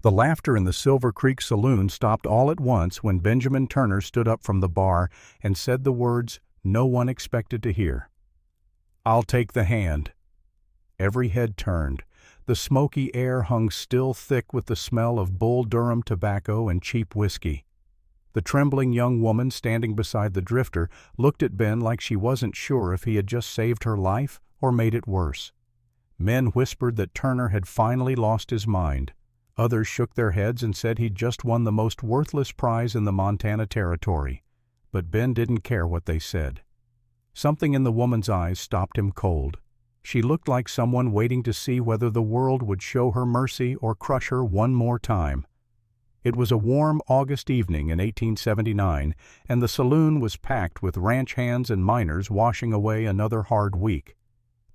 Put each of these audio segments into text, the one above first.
The laughter in the Silver Creek saloon stopped all at once when Benjamin Turner stood up from the bar and said the words no one expected to hear. "I'll take the hand." Every head turned. The smoky air hung still thick with the smell of Bull Durham tobacco and cheap whiskey. The trembling young woman standing beside the drifter looked at Ben like she wasn't sure if he had just saved her life or made it worse. Men whispered that Turner had finally lost his mind. Others shook their heads and said he'd just won the most worthless prize in the Montana Territory. But Ben didn't care what they said. Something in the woman's eyes stopped him cold. She looked like someone waiting to see whether the world would show her mercy or crush her one more time. It was a warm August evening in 1879, and the saloon was packed with ranch hands and miners washing away another hard week.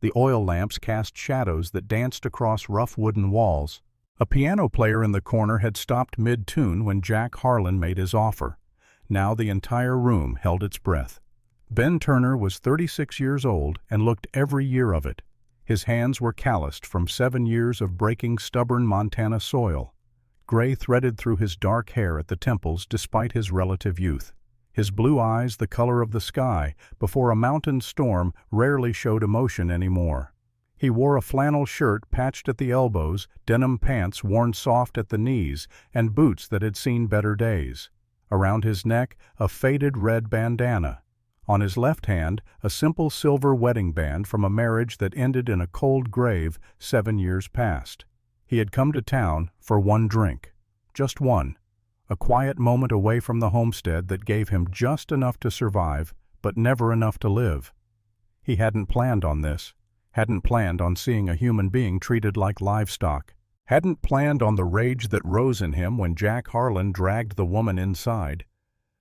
The oil lamps cast shadows that danced across rough wooden walls. A piano player in the corner had stopped mid-tune when Jack Harlan made his offer. Now the entire room held its breath. Ben Turner was 36 years old and looked every year of it. His hands were calloused from 7 years of breaking stubborn Montana soil. Gray threaded through his dark hair at the temples despite his relative youth. His blue eyes the color of the sky before a mountain storm rarely showed emotion anymore. He wore a flannel shirt patched at the elbows, denim pants worn soft at the knees, and boots that had seen better days. Around his neck, a faded red bandana. On his left hand, a simple silver wedding band from a marriage that ended in a cold grave 7 years past. He had come to town for one drink. Just one. A quiet moment away from the homestead that gave him just enough to survive, but never enough to live. He hadn't planned on this. Hadn't planned on seeing a human being treated like livestock. Hadn't planned on the rage that rose in him when Jack Harlan dragged the woman inside.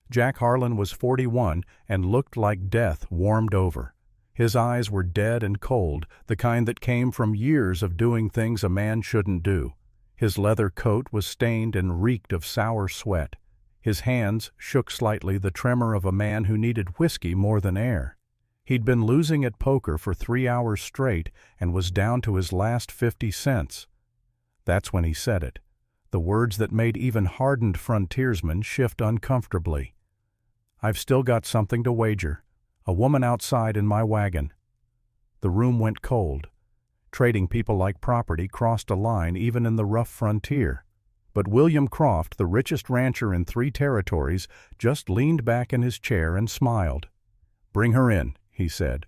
Jack Harlan was 41 and looked like death warmed over. His eyes were dead and cold, the kind that came from years of doing things a man shouldn't do. His leather coat was stained and reeked of sour sweat. His hands shook slightly, the tremor of a man who needed whiskey more than air. He'd been losing at poker for 3 hours straight and was down to his last 50 cents. That's when he said it, the words that made even hardened frontiersmen shift uncomfortably. "I've still got something to wager. A woman outside in my wagon." The room went cold. Trading people like property crossed a line even in the rough frontier. But William Croft, the richest rancher in 3 territories, just leaned back in his chair and smiled. "Bring her in," he said.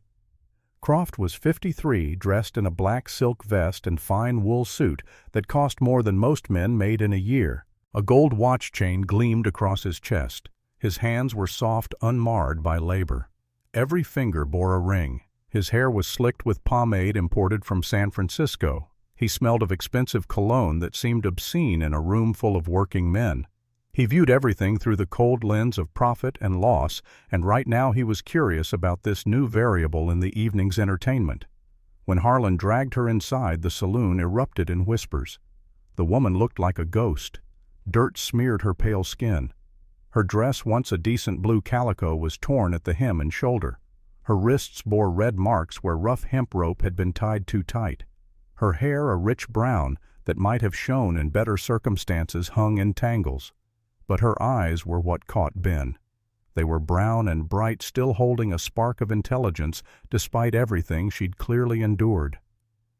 Croft was 53, dressed in a black silk vest and fine wool suit that cost more than most men made in a year. A gold watch chain gleamed across his chest. His hands were soft, unmarred by labor. Every finger bore a ring. His hair was slicked with pomade imported from San Francisco. He smelled of expensive cologne that seemed obscene in a room full of working men. He viewed everything through the cold lens of profit and loss, and right now he was curious about this new variable in the evening's entertainment. When Harlan dragged her inside, the saloon erupted in whispers. The woman looked like a ghost. Dirt smeared her pale skin. Her dress, once a decent blue calico, was torn at the hem and shoulder. Her wrists bore red marks where rough hemp rope had been tied too tight. Her hair, a rich brown that might have shone in better circumstances, hung in tangles. But her eyes were what caught Ben. They were brown and bright, still holding a spark of intelligence despite everything she'd clearly endured.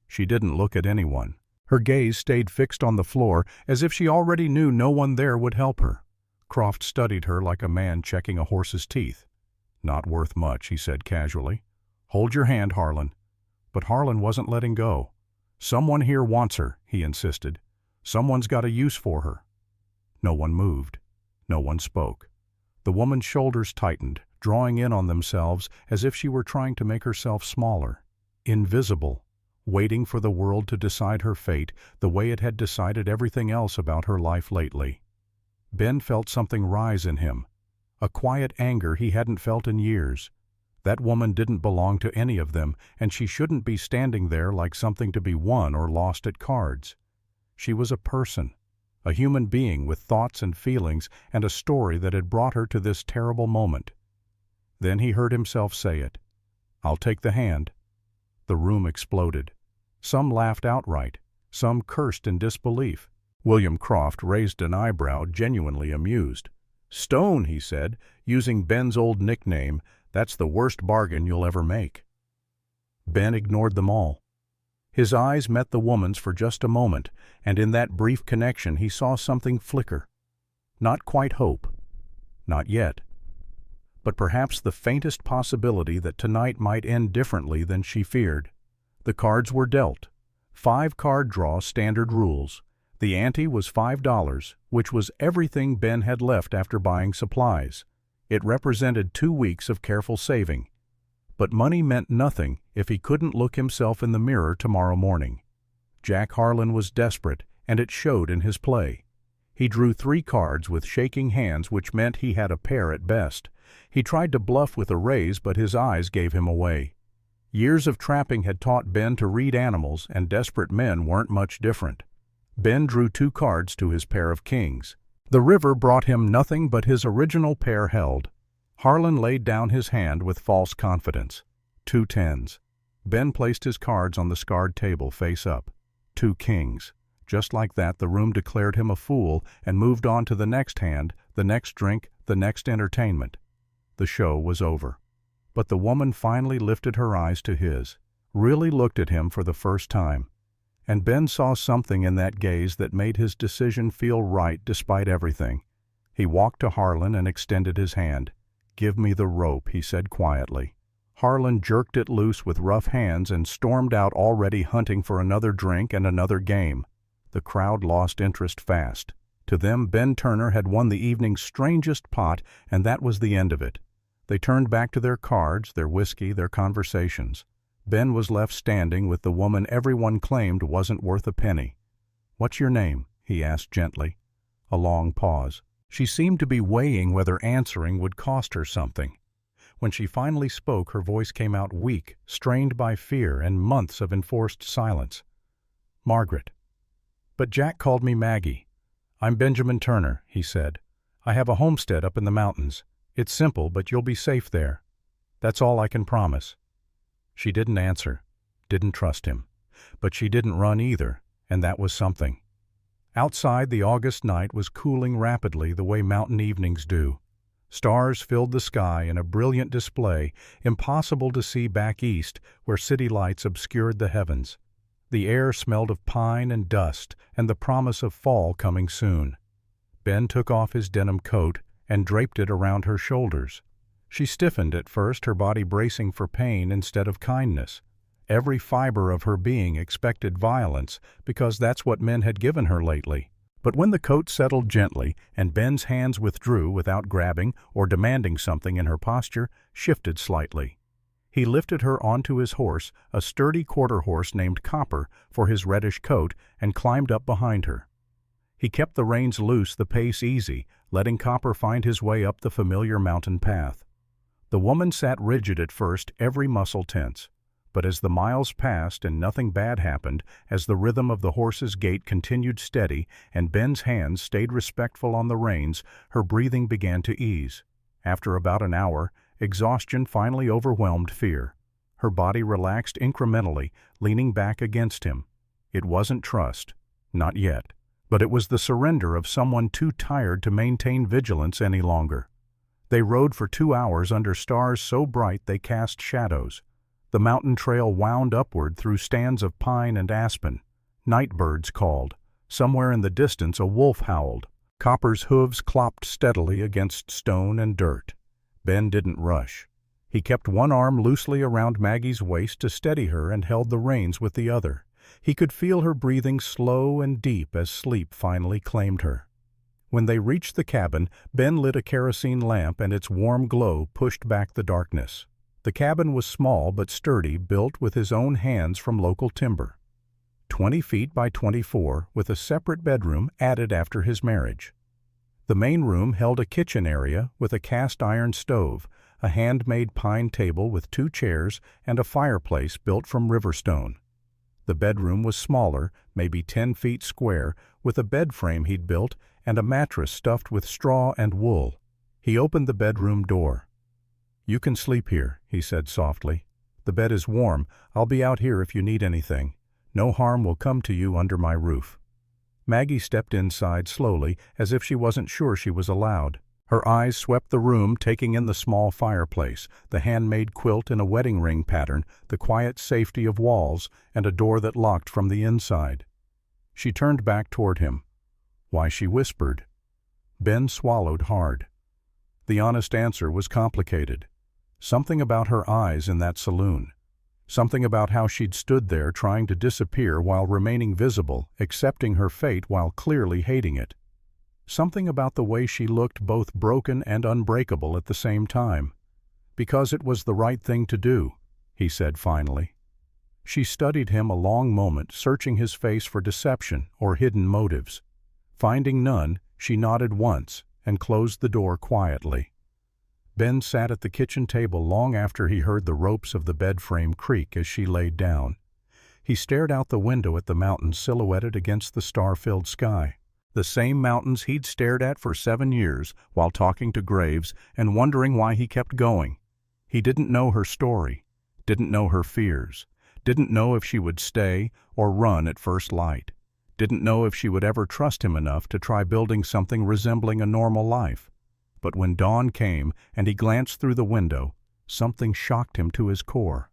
She didn't look at anyone. Her gaze stayed fixed on the floor as if she already knew no one there would help her. Croft studied her like a man checking a horse's teeth. "Not worth much," he said casually. "Hold your hand, Harlan." But Harlan wasn't letting go. "Someone here wants her," he insisted. "Someone's got a use for her." No one moved. No one spoke. The woman's shoulders tightened, drawing in on themselves as if she were trying to make herself smaller. Invisible, waiting for the world to decide her fate the way it had decided everything else about her life lately. Ben felt something rise in him, a quiet anger he hadn't felt in years. That woman didn't belong to any of them, and she shouldn't be standing there like something to be won or lost at cards. She was a person. A human being with thoughts and feelings and a story that had brought her to this terrible moment. Then he heard himself say it. "I'll take the hand." The room exploded. Some laughed outright. Some cursed in disbelief. William Croft raised an eyebrow, genuinely amused. "Stone," he said, using Ben's old nickname. "That's the worst bargain you'll ever make." Ben ignored them all. His eyes met the woman's for just a moment, and in that brief connection he saw something flicker. Not quite hope. Not yet. But perhaps the faintest possibility that tonight might end differently than she feared. The cards were dealt. 5-card draw, standard rules. The ante was $5, which was everything Ben had left after buying supplies. It represented 2 weeks of careful saving. But money meant nothing if he couldn't look himself in the mirror tomorrow morning. Jack Harlan was desperate, and it showed in his play. He drew 3 cards with shaking hands, which meant he had a pair at best. He tried to bluff with a raise, but his eyes gave him away. Years of trapping had taught Ben to read animals, and desperate men weren't much different. Ben drew 2 cards to his pair of kings. The river brought him nothing but his original pair held. Harlan laid down his hand with false confidence. 2 tens. Ben placed his cards on the scarred table face up. 2 kings. Just like that, the room declared him a fool and moved on to the next hand, the next drink, the next entertainment. The show was over. But the woman finally lifted her eyes to his, really looked at him for the first time. And Ben saw something in that gaze that made his decision feel right despite everything. He walked to Harlan and extended his hand. "Give me the rope," he said quietly. Harlan jerked it loose with rough hands and stormed out, already hunting for another drink and another game. The crowd lost interest fast. To them, Ben Turner had won the evening's strangest pot, and that was the end of it. They turned back to their cards, their whiskey, their conversations. Ben was left standing with the woman everyone claimed wasn't worth a penny. "What's your name?" he asked gently. A long pause. She seemed to be weighing whether answering would cost her something. When she finally spoke, her voice came out weak, strained by fear and months of enforced silence. "Margaret." "But Jack called me Maggie." "I'm Benjamin Turner," he said. "I have a homestead up in the mountains. It's simple, but you'll be safe there. That's all I can promise." She didn't answer, didn't trust him. But she didn't run either, and that was something. Outside, the August night was cooling rapidly the way mountain evenings do. Stars filled the sky in a brilliant display, impossible to see back east, where city lights obscured the heavens. The air smelled of pine and dust, and the promise of fall coming soon. Ben took off his denim coat and draped it around her shoulders. She stiffened at first, her body bracing for pain instead of kindness. Every fiber of her being expected violence, because that's what men had given her lately. But when the coat settled gently and Ben's hands withdrew without grabbing or demanding something, in her posture shifted slightly. He lifted her onto his horse, a sturdy quarter horse named Copper, for his reddish coat, and climbed up behind her. He kept the reins loose, the pace easy, letting Copper find his way up the familiar mountain path. The woman sat rigid at first, every muscle tense. But as the miles passed and nothing bad happened, as the rhythm of the horse's gait continued steady and Ben's hands stayed respectful on the reins, her breathing began to ease. After about an hour, exhaustion finally overwhelmed fear. Her body relaxed incrementally, leaning back against him. It wasn't trust. Not yet. But it was the surrender of someone too tired to maintain vigilance any longer. They rode for 2 hours under stars so bright they cast shadows. The mountain trail wound upward through stands of pine and aspen. Night birds called. Somewhere in the distance a wolf howled. Copper's hooves clopped steadily against stone and dirt. Ben didn't rush. He kept one arm loosely around Maggie's waist to steady her and held the reins with the other. He could feel her breathing slow and deep as sleep finally claimed her. When they reached the cabin, Ben lit a kerosene lamp and its warm glow pushed back the darkness. The cabin was small but sturdy, built with his own hands from local timber. 20 feet by 24, with a separate bedroom added after his marriage. The main room held a kitchen area with a cast-iron stove, a handmade pine table with 2 chairs, and a fireplace built from river stone. The bedroom was smaller, maybe 10 feet square, with a bed frame he'd built and a mattress stuffed with straw and wool. He opened the bedroom door. "You can sleep here," he said softly. "The bed is warm. I'll be out here if you need anything. No harm will come to you under my roof." Maggie stepped inside slowly, as if she wasn't sure she was allowed. Her eyes swept the room, taking in the small fireplace, the handmade quilt in a wedding ring pattern, the quiet safety of walls, and a door that locked from the inside. She turned back toward him. "Why?" she whispered. Ben swallowed hard. The honest answer was complicated. Something about her eyes in that saloon. Something about how she'd stood there trying to disappear while remaining visible, accepting her fate while clearly hating it. Something about the way she looked both broken and unbreakable at the same time. "Because it was the right thing to do," he said finally. She studied him a long moment, searching his face for deception or hidden motives. Finding none, she nodded once and closed the door quietly. Ben sat at the kitchen table long after he heard the ropes of the bed frame creak as she laid down. He stared out the window at the mountains silhouetted against the star-filled sky. The same mountains he'd stared at for 7 years while talking to Graves and wondering why he kept going. He didn't know her story, didn't know her fears, didn't know if she would stay or run at first light, didn't know if she would ever trust him enough to try building something resembling a normal life. But when dawn came and he glanced through the window, something shocked him to his core.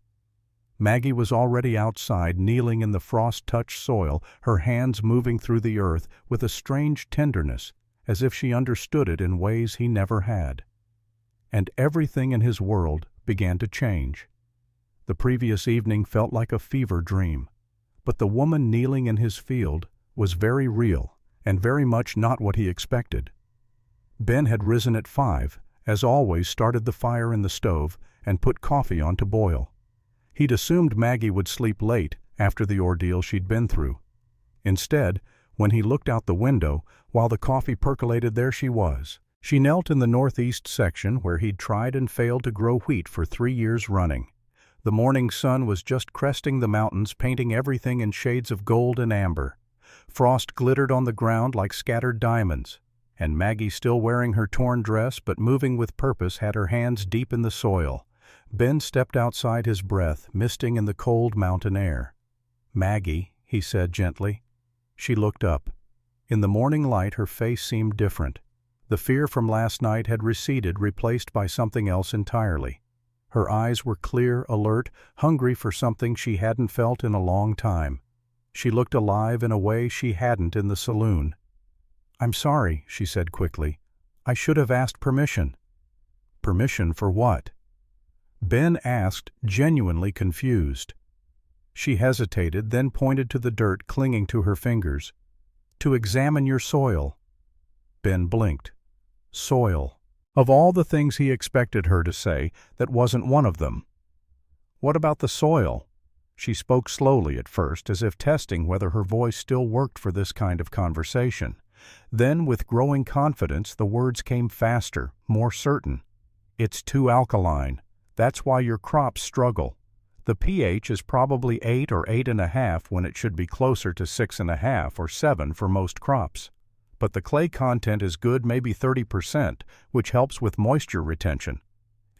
Maggie was already outside, kneeling in the frost-touched soil, her hands moving through the earth with a strange tenderness, as if she understood it in ways he never had. And everything in his world began to change. The previous evening felt like a fever dream, but the woman kneeling in his field was very real and very much not what he expected. Ben had risen at 5, as always, started the fire in the stove, and put coffee on to boil. He'd assumed Maggie would sleep late after the ordeal she'd been through. Instead, when he looked out the window, while the coffee percolated, there she was. She knelt in the northeast section where he'd tried and failed to grow wheat for 3 years running. The morning sun was just cresting the mountains, painting everything in shades of gold and amber. Frost glittered on the ground like scattered diamonds, and Maggie, still wearing her torn dress but moving with purpose, had her hands deep in the soil. Ben stepped outside, his breath misting in the cold mountain air. "Maggie," he said gently. She looked up. In the morning light, her face seemed different. The fear from last night had receded, replaced by something else entirely. Her eyes were clear, alert, hungry for something she hadn't felt in a long time. She looked alive in a way she hadn't in the saloon. "I'm sorry," she said quickly. "I should have asked permission." "Permission for what?" Ben asked, genuinely confused. She hesitated, then pointed to the dirt clinging to her fingers. "To examine your soil." Ben blinked. Soil. Of all the things he expected her to say, that wasn't one of them. "What about the soil?" She spoke slowly at first, as if testing whether her voice still worked for this kind of conversation. Then, with growing confidence, the words came faster, more certain. "It's too alkaline. That's why your crops struggle. The pH is probably 8 or 8.5 when it should be closer to 6.5 or 7 for most crops. But the clay content is good, maybe 30%, which helps with moisture retention.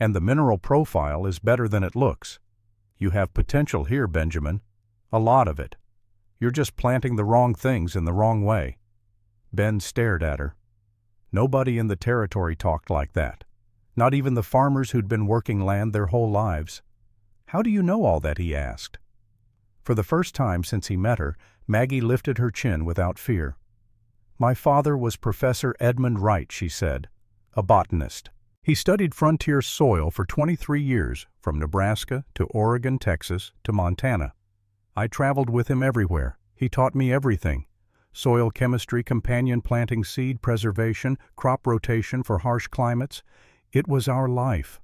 And the mineral profile is better than it looks. You have potential here, Benjamin. A lot of it. You're just planting the wrong things in the wrong way." Ben stared at her. Nobody in the territory talked like that. Not even the farmers who'd been working land their whole lives. "How do you know all that?" he asked. For the first time since he met her, Maggie lifted her chin without fear. "My father was Professor Edmund Wright," she said, "a botanist. He studied frontier soil for 23 years, from Nebraska to Oregon, Texas to Montana. I traveled with him everywhere. He taught me everything. Soil chemistry, companion planting, seed preservation, crop rotation for harsh climates. It was our life."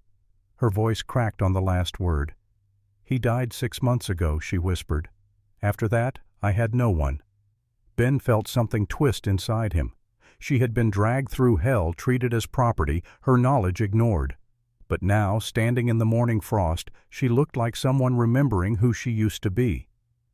Her voice cracked on the last word. "He died 6 months ago," she whispered. "After that, I had no one." Ben felt something twist inside him. She had been dragged through hell, treated as property, her knowledge ignored. But now, standing in the morning frost, she looked like someone remembering who she used to be.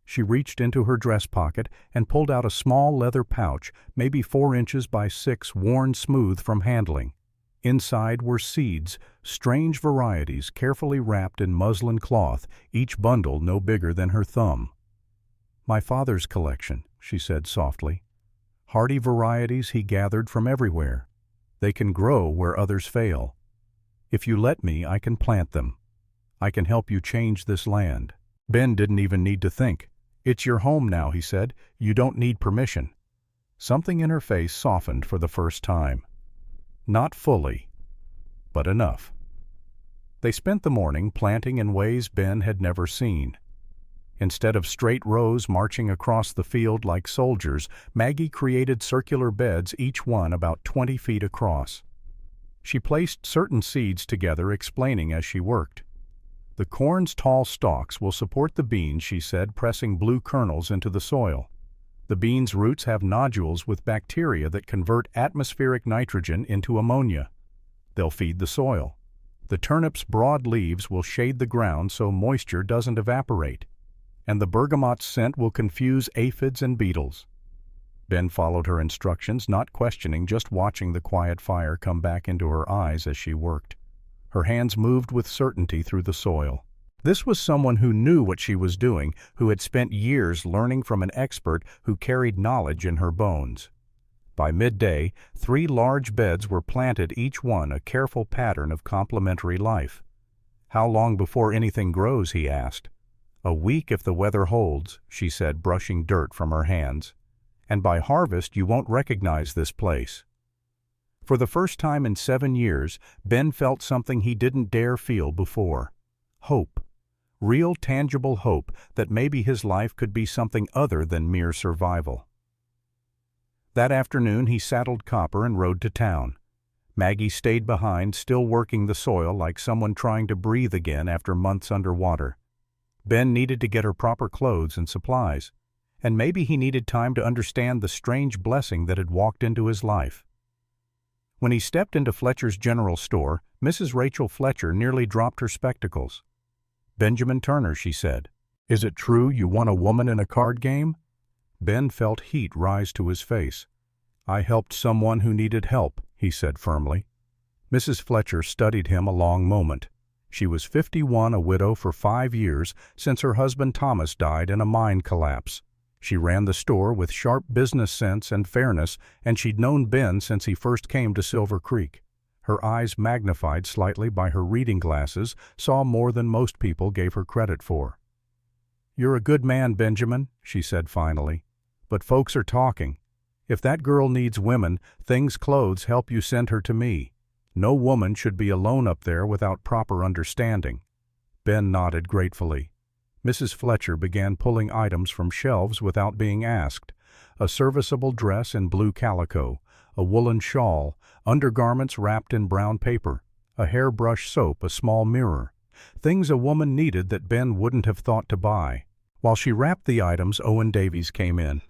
She reached into her dress pocket and pulled out a small leather pouch, maybe 4 inches by 6, worn smooth from handling. Inside were seeds, strange varieties carefully wrapped in muslin cloth, each bundle no bigger than her thumb. "My father's collection," she said softly. hardy varieties he gathered from everywhere. They can grow where others fail. If you let me, I can plant them. I can help you change this land. Ben didn't even need to think. It's your home now, he said. You don't need permission. Something in her face softened for the first time. Not fully, but enough. They spent the morning planting in ways Ben had never seen. Instead of straight rows marching across the field like soldiers, Maggie created circular beds, each one about 20 feet across. She placed certain seeds together, explaining as she worked. The corn's tall stalks will support the beans, she said, pressing blue kernels into the soil. The beans' roots have nodules with bacteria that convert atmospheric nitrogen into ammonia. They'll feed the soil. The turnip's broad leaves will shade the ground so moisture doesn't evaporate. And the bergamot's scent will confuse aphids and beetles. Ben followed her instructions, not questioning, just watching the quiet fire come back into her eyes as she worked. Her hands moved with certainty through the soil. This was someone who knew what she was doing, who had spent years learning from an expert who carried knowledge in her bones. By midday, 3 large beds were planted, each one a careful pattern of complementary life. How long before anything grows, he asked. A week if the weather holds, she said, brushing dirt from her hands. And by harvest you won't recognize this place. For the first time in 7 years, Ben felt something he didn't dare feel before. Hope. Real, tangible hope that maybe his life could be something other than mere survival. That afternoon he saddled Copper and rode to town. Maggie stayed behind, still working the soil like someone trying to breathe again after months underwater. Ben needed to get her proper clothes and supplies, and maybe he needed time to understand the strange blessing that had walked into his life. When he stepped into Fletcher's general store, Mrs. Rachel Fletcher nearly dropped her spectacles. "Benjamin Turner," she said, "is it true you won a woman in a card game?" Ben felt heat rise to his face. "I helped someone who needed help," he said firmly. Mrs. Fletcher studied him a long moment. She was 51, a widow for 5 years since her husband Thomas died in a mine collapse. She ran the store with sharp business sense and fairness, and she'd known Ben since he first came to Silver Creek. Her eyes, magnified slightly by her reading glasses, saw more than most people gave her credit for. "You're a good man, Benjamin," she said finally. "But folks are talking. If that girl needs women, Things Clothes help you send her to me. No woman should be alone up there without proper understanding." Ben nodded gratefully. Mrs. Fletcher began pulling items from shelves without being asked. A serviceable dress in blue calico, a woolen shawl, undergarments wrapped in brown paper, a hairbrush soap, a small mirror. Things a woman needed that Ben wouldn't have thought to buy. While she wrapped the items, Owen Davies came in.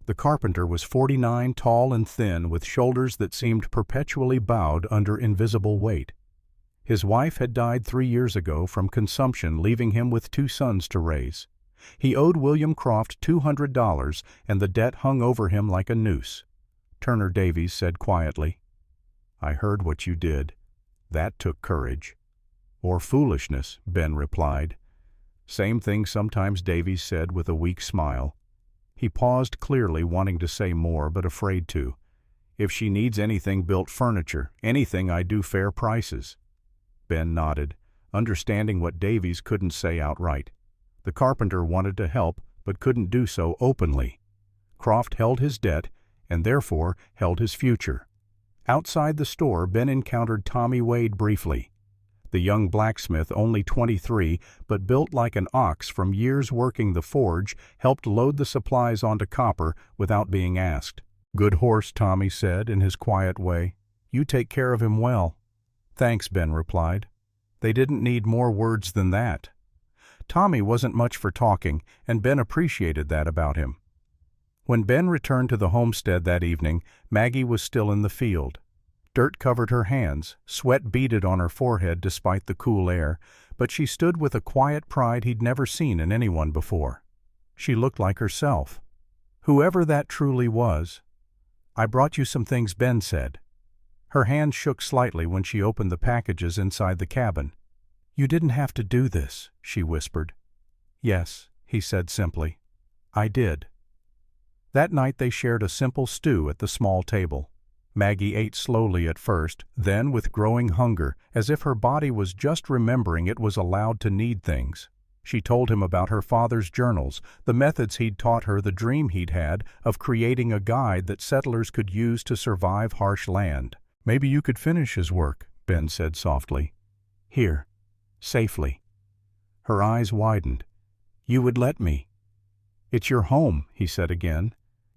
The carpenter was 49, tall and thin, with shoulders that seemed perpetually bowed under invisible weight. His wife had died 3 years ago from consumption, leaving him with 2 sons to raise. He owed William Croft $200, and the debt hung over him like a noose. Turner Davies said quietly, "I heard what you did. That took courage." "Or foolishness," Ben replied. "Same thing sometimes," Davies said with a weak smile. He paused, clearly wanting to say more but afraid to. "If she needs anything built, furniture, anything, I do fair prices." Ben nodded, understanding what Davies couldn't say outright. The carpenter wanted to help, but couldn't do so openly. Croft held his debt, and therefore held his future. Outside the store, Ben encountered Tommy Wade briefly. The young blacksmith, only 23, but built like an ox from years working the forge, helped load the supplies onto Copper without being asked. "Good horse," Tommy said in his quiet way. "You take care of him well." "Thanks," Ben replied. They didn't need more words than that. Tommy wasn't much for talking, and Ben appreciated that about him. When Ben returned to the homestead that evening, Maggie was still in the field. Dirt covered her hands, sweat beaded on her forehead despite the cool air, but she stood with a quiet pride he'd never seen in anyone before. She looked like herself. Whoever that truly was. "I brought you some things," Ben said. Her hand shook slightly when she opened the packages inside the cabin. "You didn't have to do this," she whispered. "Yes," he said simply. "I did." That night they shared a simple stew at the small table. Maggie ate slowly at first, then with growing hunger, as if her body was just remembering it was allowed to need things. She told him about her father's journals, the methods he'd taught her, the dream he'd had of creating a guide that settlers could use to survive harsh land. "Maybe you could finish his work," Ben said softly. "Here, safely." Her eyes widened. "You would let me?" "It's your home," he said again.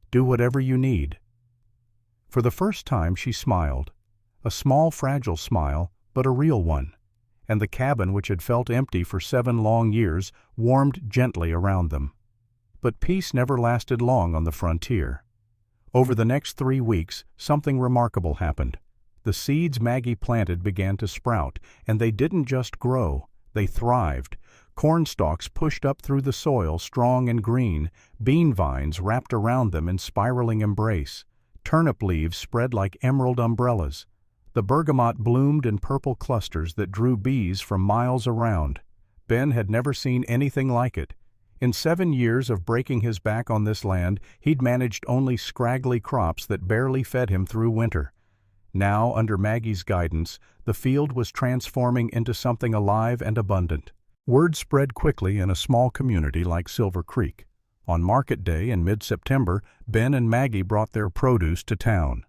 "Do whatever you need." For the first time she smiled, a small fragile smile, but a real one, and the cabin which had felt empty for 7 long years warmed gently around them. But peace never lasted long on the frontier. Over the next 3 weeks, something remarkable happened. The seeds Maggie planted began to sprout, and they didn't just grow, they thrived. Corn stalks pushed up through the soil, strong and green, bean vines wrapped around them in spiraling embrace. Turnip leaves spread like emerald umbrellas. The bergamot bloomed in purple clusters that drew bees from miles around. Ben had never seen anything like it. In 7 years of breaking his back on this land, he'd managed only scraggly crops that barely fed him through winter. Now, under Maggie's guidance, the field was transforming into something alive and abundant. Word spread quickly in a small community like Silver Creek. On market day in mid-September, Ben and Maggie brought their produce to town.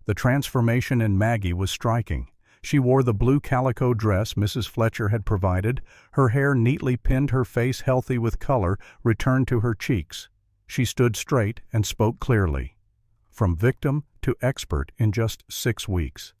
The transformation in Maggie was striking. She wore the blue calico dress Mrs. Fletcher had provided. Her hair neatly pinned, her face healthy with color returned to her cheeks. She stood straight and spoke clearly. From victim to expert in just 6 weeks.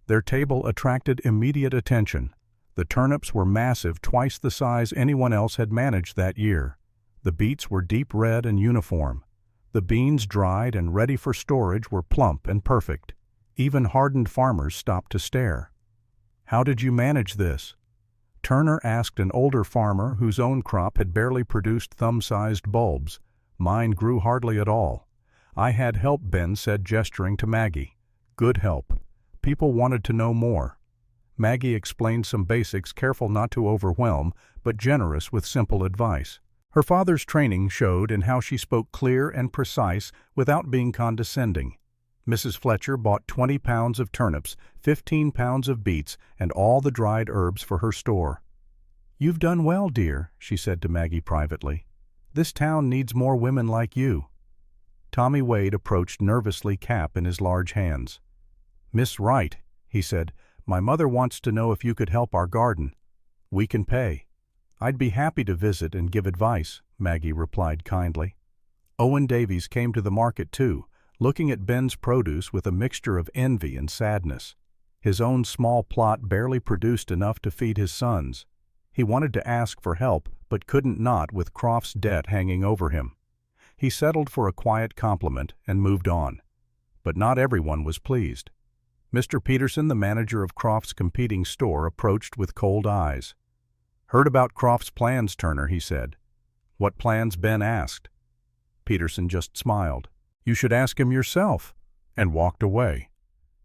Their table attracted immediate attention. The turnips were massive, twice the size anyone else had managed that year. The beets were deep red and uniform. The beans, dried and ready for storage, were plump and perfect. Even hardened farmers stopped to stare. "How did you manage this?" Turner asked an older farmer whose own crop had barely produced thumb-sized bulbs. "Mine grew hardly at all." "I had help," Ben said, gesturing to Maggie. "Good help. People wanted to know more." Maggie explained some basics, careful not to overwhelm, but generous with simple advice. Her father's training showed in how she spoke clear and precise without being condescending. Mrs. Fletcher bought 20 pounds of turnips, 15 pounds of beets, and all the dried herbs for her store. "You've done well, dear," she said to Maggie privately. "This town needs more women like you." Tommy Wade approached nervously, cap in his large hands. "Miss Wright," he said, "my mother wants to know if you could help our garden. We can pay." "I'd be happy to visit and give advice," Maggie replied kindly. Owen Davies came to the market too, looking at Ben's produce with a mixture of envy and sadness. His own small plot barely produced enough to feed his sons. He wanted to ask for help, but couldn't not with Croft's debt hanging over him. He settled for a quiet compliment and moved on. But not everyone was pleased. Mr. Peterson, the manager of Croft's competing store, approached with cold eyes. "Heard about Croft's plans, Turner," he said. "What plans?" Ben asked. Peterson just smiled. "You should ask him yourself," and walked away.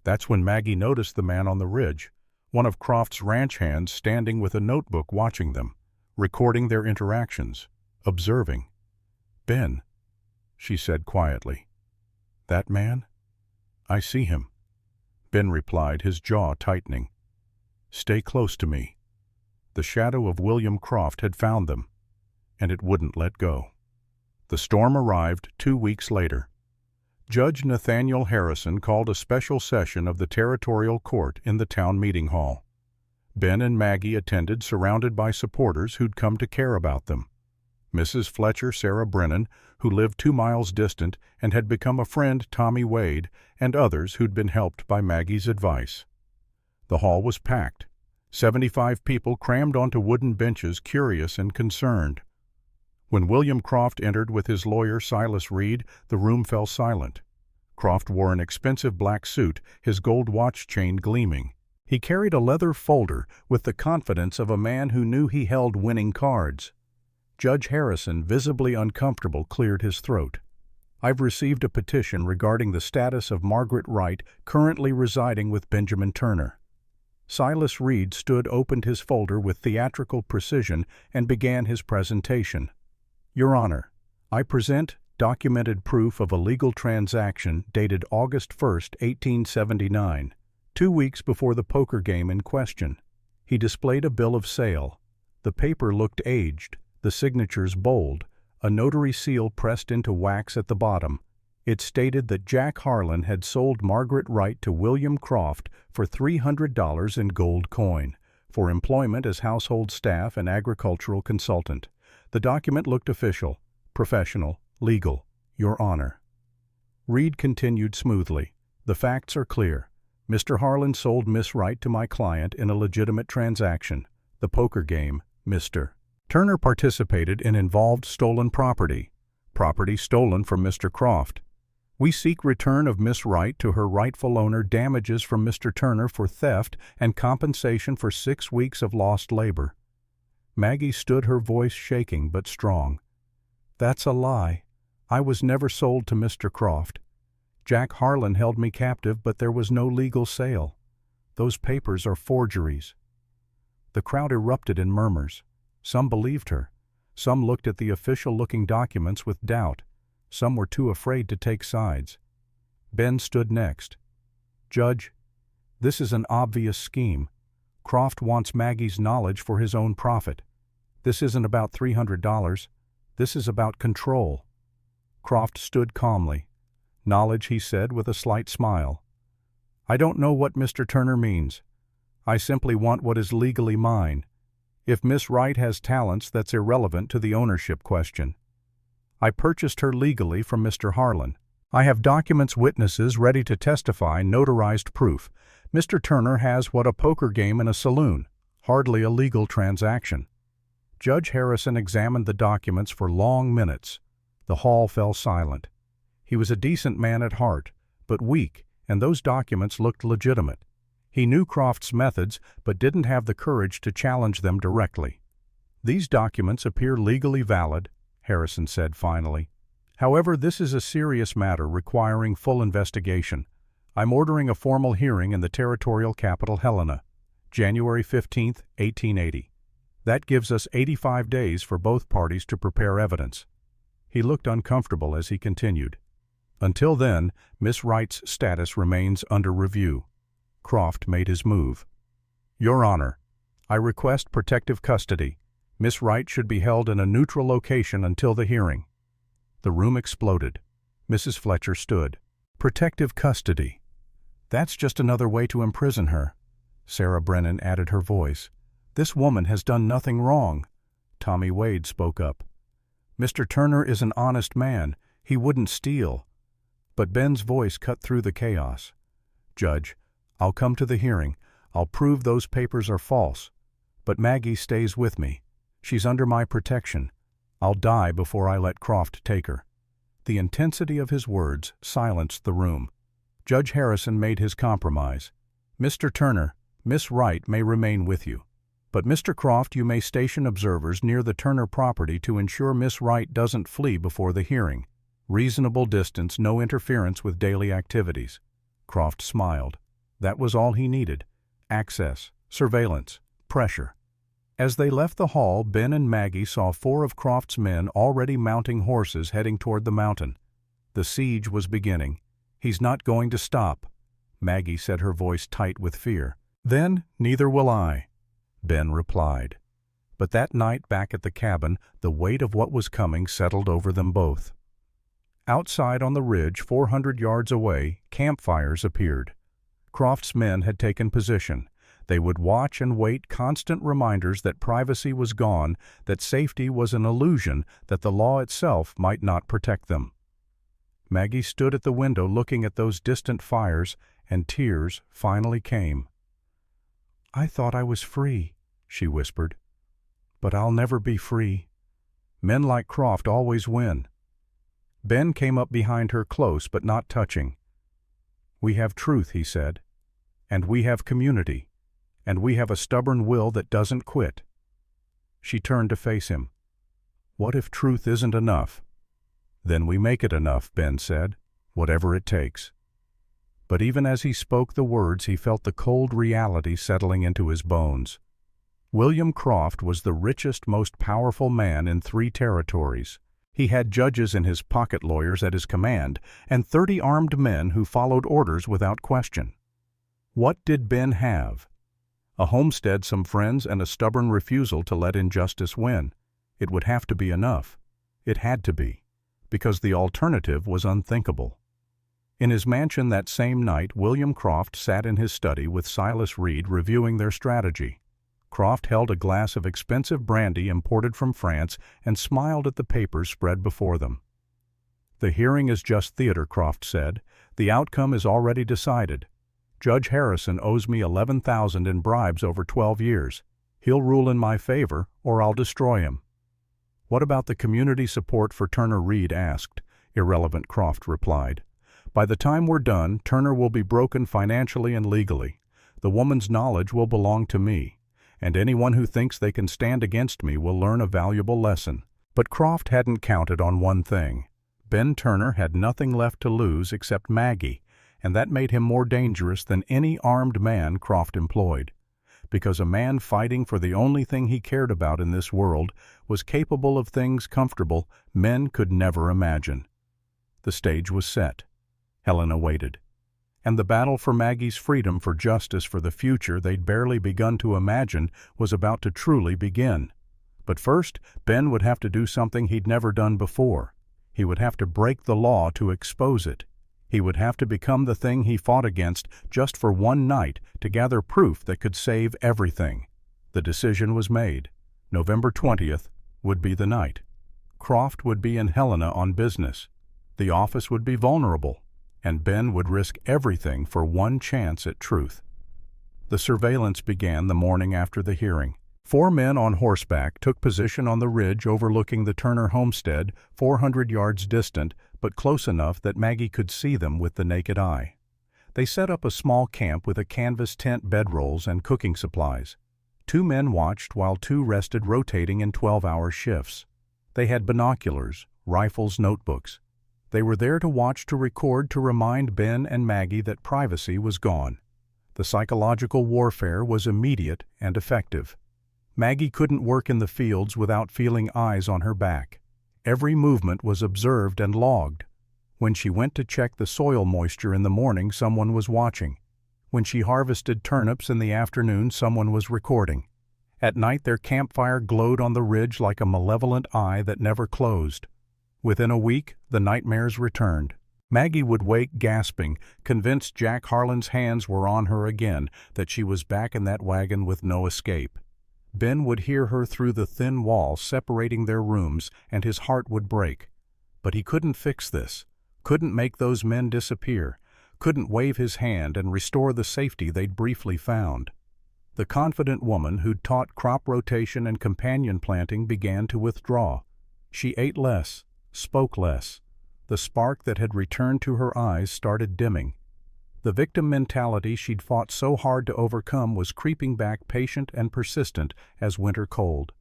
That's when Maggie noticed the man on the ridge, one of Croft's ranch hands, standing with a notebook watching them, recording their interactions, observing. "Ben," she said quietly. "That man? I see him." Ben replied, his jaw tightening. "Stay close to me." The shadow of William Croft had found them, and it wouldn't let go. The storm arrived 2 weeks later. Judge Nathaniel Harrison called a special session of the Territorial Court in the town meeting hall. Ben and Maggie attended, surrounded by supporters who'd come to care about them. Mrs. Fletcher, Sarah Brennan, who lived 2 miles distant and had become a friend, Tommy Wade, and others who'd been helped by Maggie's advice. The hall was packed. 75 people crammed onto wooden benches, curious and concerned. When William Croft entered with his lawyer, Silas Reed, the room fell silent. Croft wore an expensive black suit, his gold watch chain gleaming. He carried a leather folder with the confidence of a man who knew he held winning cards. Judge Harrison, visibly uncomfortable, cleared his throat. "I've received a petition regarding the status of Margaret Wright, currently residing with Benjamin Turner." Silas Reed opened his folder with theatrical precision and began his presentation. "Your Honor, I present documented proof of a legal transaction dated August 1, 1879, 2 weeks before the poker game in question. He displayed a bill of sale. The paper looked aged, the signatures bold, a notary seal pressed into wax at the bottom. It stated that Jack Harlan had sold Margaret Wright to William Croft for $300 in gold coin, for employment as household staff and agricultural consultant. The document looked official, professional, legal, Your Honor. Reed continued smoothly. The facts are clear. Mr. Harlan sold Miss Wright to my client in a legitimate transaction, the poker game. Mr. Turner participated in involved stolen property stolen from Mr. Croft. We seek return of Miss Wright to her rightful owner, damages from Mr. Turner for theft, and compensation for 6 weeks of lost labor. Maggie stood, her voice shaking but strong. That's a lie. I was never sold to Mr. Croft. Jack Harlan held me captive, but there was no legal sale. Those papers are forgeries. The crowd erupted in murmurs. Some believed her. Some looked at the official-looking documents with doubt. Some were too afraid to take sides. Ben stood next. Judge, this is an obvious scheme. Croft wants Maggie's knowledge for his own profit. This isn't about $300. This is about control. Croft stood calmly. Knowledge, he said with a slight smile. I don't know what Mr. Turner means. I simply want what is legally mine. If Miss Wright has talents, that's irrelevant to the ownership question. I purchased her legally from Mr. Harlan. I have documents, witnesses ready to testify, notarized proof. Mr. Turner has what a poker game in a saloon, hardly a legal transaction. Judge Harrison examined the documents for long minutes. The hall fell silent. He was a decent man at heart, but weak, and those documents looked legitimate. He knew Croft's methods, but didn't have the courage to challenge them directly. These documents appear legally valid, Harrison said finally. However, this is a serious matter requiring full investigation. I'm ordering a formal hearing in the territorial capital, Helena, January 15, 1880. That gives us 85 days for both parties to prepare evidence. He looked uncomfortable as he continued. Until then, Miss Wright's status remains under review. Croft made his move. Your Honor, I request protective custody. Miss Wright should be held in a neutral location until the hearing. The room exploded. Mrs. Fletcher stood. Protective custody. That's just another way to imprison her. Sarah Brennan added her voice. This woman has done nothing wrong. Tommy Wade spoke up. Mr. Turner is an honest man. He wouldn't steal. But Ben's voice cut through the chaos. Judge, I'll come to the hearing. I'll prove those papers are false. But Maggie stays with me. She's under my protection. I'll die before I let Croft take her. The intensity of his words silenced the room. Judge Harrison made his compromise. Mr. Turner, Miss Wright may remain with you. But Mr. Croft, you may station observers near the Turner property to ensure Miss Wright doesn't flee before the hearing. Reasonable distance, no interference with daily activities. Croft smiled. That was all he needed. Access, surveillance, pressure. As they left the hall, Ben and Maggie saw 4 of Croft's men already mounting horses heading toward the mountain. The siege was beginning. He's not going to stop. Maggie said, her voice tight with fear. Then, neither will I, Ben replied. But that night back at the cabin, the weight of what was coming settled over them both. Outside on the ridge, 400 yards away, campfires appeared. Croft's men had taken position. They would watch and wait, constant reminders that privacy was gone, that safety was an illusion, that the law itself might not protect them. Maggie stood at the window looking at those distant fires, and tears finally came. I thought I was free, she whispered. But I'll never be free. Men like Croft always win. Ben came up behind her, close but not touching. We have truth, he said. And we have community. And we have a stubborn will that doesn't quit. She turned to face him. What if truth isn't enough? Then we make it enough, Ben said, whatever it takes. But even as he spoke the words, he felt the cold reality settling into his bones. William Croft was the richest, most powerful man in 3 territories. He had judges and his pocket lawyers at his command, and 30 armed men who followed orders without question. What did Ben have? A homestead, some friends, and a stubborn refusal to let injustice win. It would have to be enough. It had to be, because the alternative was unthinkable. In his mansion that same night, William Croft sat in his study with Silas Reed reviewing their strategy. Croft held a glass of expensive brandy imported from France and smiled at the papers spread before them. "The hearing is just theater," Croft said. "The outcome is already decided. Judge Harrison owes me $11,000 in bribes over 12 years. He'll rule in my favor, or I'll destroy him." "What about the community support for Turner?" Reed asked. "Irrelevant," Croft replied. "By the time we're done, Turner will be broken financially and legally. The woman's knowledge will belong to me, and anyone who thinks they can stand against me will learn a valuable lesson." But Croft hadn't counted on one thing. Ben Turner had nothing left to lose except Maggie, and that made him more dangerous than any armed man Croft employed. Because a man fighting for the only thing he cared about in this world was capable of things comfortable men could never imagine. The stage was set. Helena waited. And the battle for Maggie's freedom, for justice, for the future they'd barely begun to imagine, was about to truly begin. But first, Ben would have to do something he'd never done before. He would have to break the law to expose it. He would have to become the thing he fought against just for one night to gather proof that could save everything. The decision was made. November 20th would be the night. Croft would be in Helena on business. The office would be vulnerable, and Ben would risk everything for one chance at truth. The surveillance began the morning after the hearing. 4 men on horseback took position on the ridge overlooking the Turner homestead, 400 yards distant, but close enough that Maggie could see them with the naked eye. They set up a small camp with a canvas tent, bedrolls, and cooking supplies. 2 men watched while 2 rested, rotating in 12-hour shifts. They had binoculars, rifles, notebooks. They were there to watch, to record, to remind Ben and Maggie that privacy was gone. The psychological warfare was immediate and effective. Maggie couldn't work in the fields without feeling eyes on her back. Every movement was observed and logged. When she went to check the soil moisture in the morning, someone was watching. When she harvested turnips in the afternoon, someone was recording. At night, their campfire glowed on the ridge like a malevolent eye that never closed. Within a week, the nightmares returned. Maggie would wake gasping, convinced Jack Harlan's hands were on her again, that she was back in that wagon with no escape. Ben would hear her through the thin wall separating their rooms, and his heart would break. But he couldn't fix this, couldn't make those men disappear, couldn't wave his hand and restore the safety they'd briefly found. The confident woman who'd taught crop rotation and companion planting began to withdraw. She ate less, spoke less. The spark that had returned to her eyes started dimming. The victim mentality she'd fought so hard to overcome was creeping back, patient and persistent as winter cold.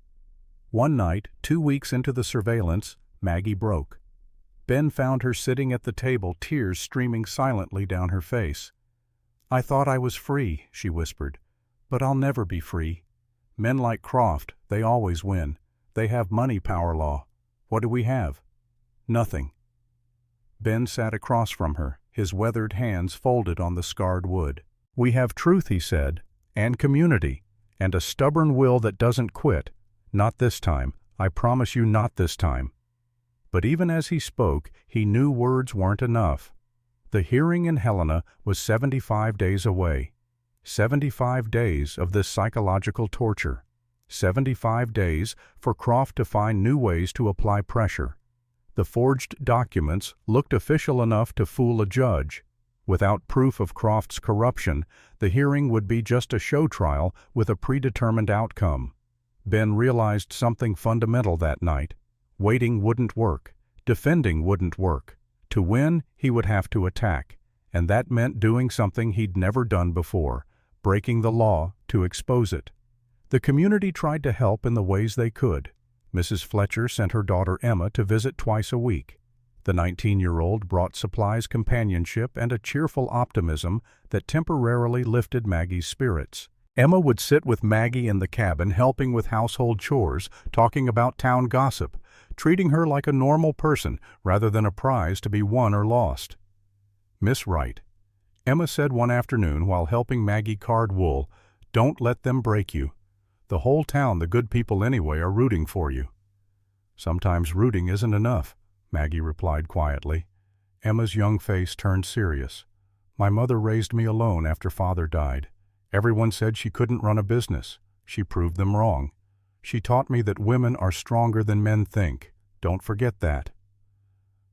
One night, 2 weeks into the surveillance, Maggie broke. Ben found her sitting at the table, tears streaming silently down her face. "I thought I was free," she whispered, "but I'll never be free. Men like Croft, they always win. They have money, power, law. What do we have? Nothing." Ben sat across from her, his weathered hands folded on the scarred wood. "We have truth," he said, "and community, and a stubborn will that doesn't quit. Not this time. I promise you, not this time." But even as he spoke, he knew words weren't enough. The hearing in Helena was 75 days away. 75 days of this psychological torture. 75 days for Croft to find new ways to apply pressure. The forged documents looked official enough to fool a judge. Without proof of Croft's corruption, the hearing would be just a show trial with a predetermined outcome. Ben realized something fundamental that night. Waiting wouldn't work. Defending wouldn't work. To win, he would have to attack, and that meant doing something he'd never done before, breaking the law to expose it. The community tried to help in the ways they could. Mrs. Fletcher sent her daughter Emma to visit twice a week. The 19-year-old brought supplies, companionship, and a cheerful optimism that temporarily lifted Maggie's spirits. Emma would sit with Maggie in the cabin, helping with household chores, talking about town gossip, treating her like a normal person rather than a prize to be won or lost. Miss Wright, Emma said one afternoon while helping Maggie card wool, "Don't let them break you. The whole town, the good people anyway, are rooting for you." "Sometimes rooting isn't enough," Maggie replied quietly. Emma's young face turned serious. "My mother raised me alone after Father died. Everyone said she couldn't run a business. She proved them wrong. She taught me that women are stronger than men think. Don't forget that."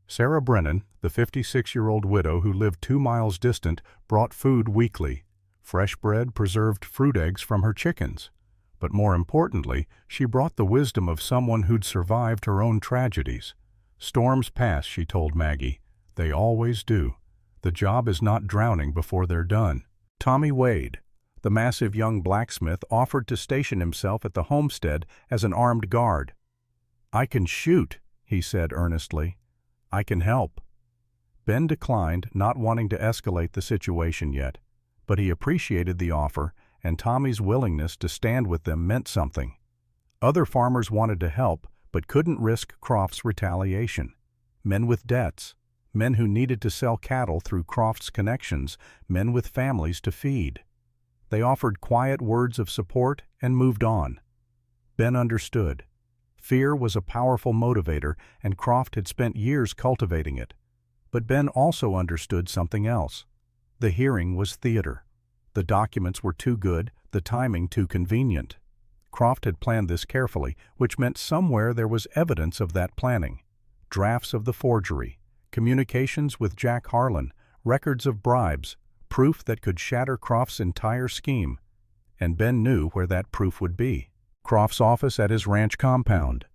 Sarah Brennan, the 56-year-old widow who lived 2 miles distant, brought food weekly: fresh bread, preserved fruit eggs from her chickens. But more importantly, she brought the wisdom of someone who'd survived her own tragedies. "Storms pass," she told Maggie. "They always do. The job is not drowning before they're done." Tommy Wade, the massive young blacksmith, offered to station himself at the homestead as an armed guard. "I can shoot," he said earnestly. "I can help." Ben declined, not wanting to escalate the situation yet, but he appreciated the offer, and Tommy's willingness to stand with them meant something. Other farmers wanted to help, but couldn't risk Croft's retaliation. Men with debts, men who needed to sell cattle through Croft's connections, men with families to feed. They offered quiet words of support and moved on. Ben understood. Fear was a powerful motivator, and Croft had spent years cultivating it. But Ben also understood something else. The hearing was theater. The documents were too good, the timing too convenient. Croft had planned this carefully, which meant somewhere there was evidence of that planning. Drafts of the forgery, communications with Jack Harlan, records of bribes, proof that could shatter Croft's entire scheme. And Ben knew where that proof would be: Croft's office at his ranch compound.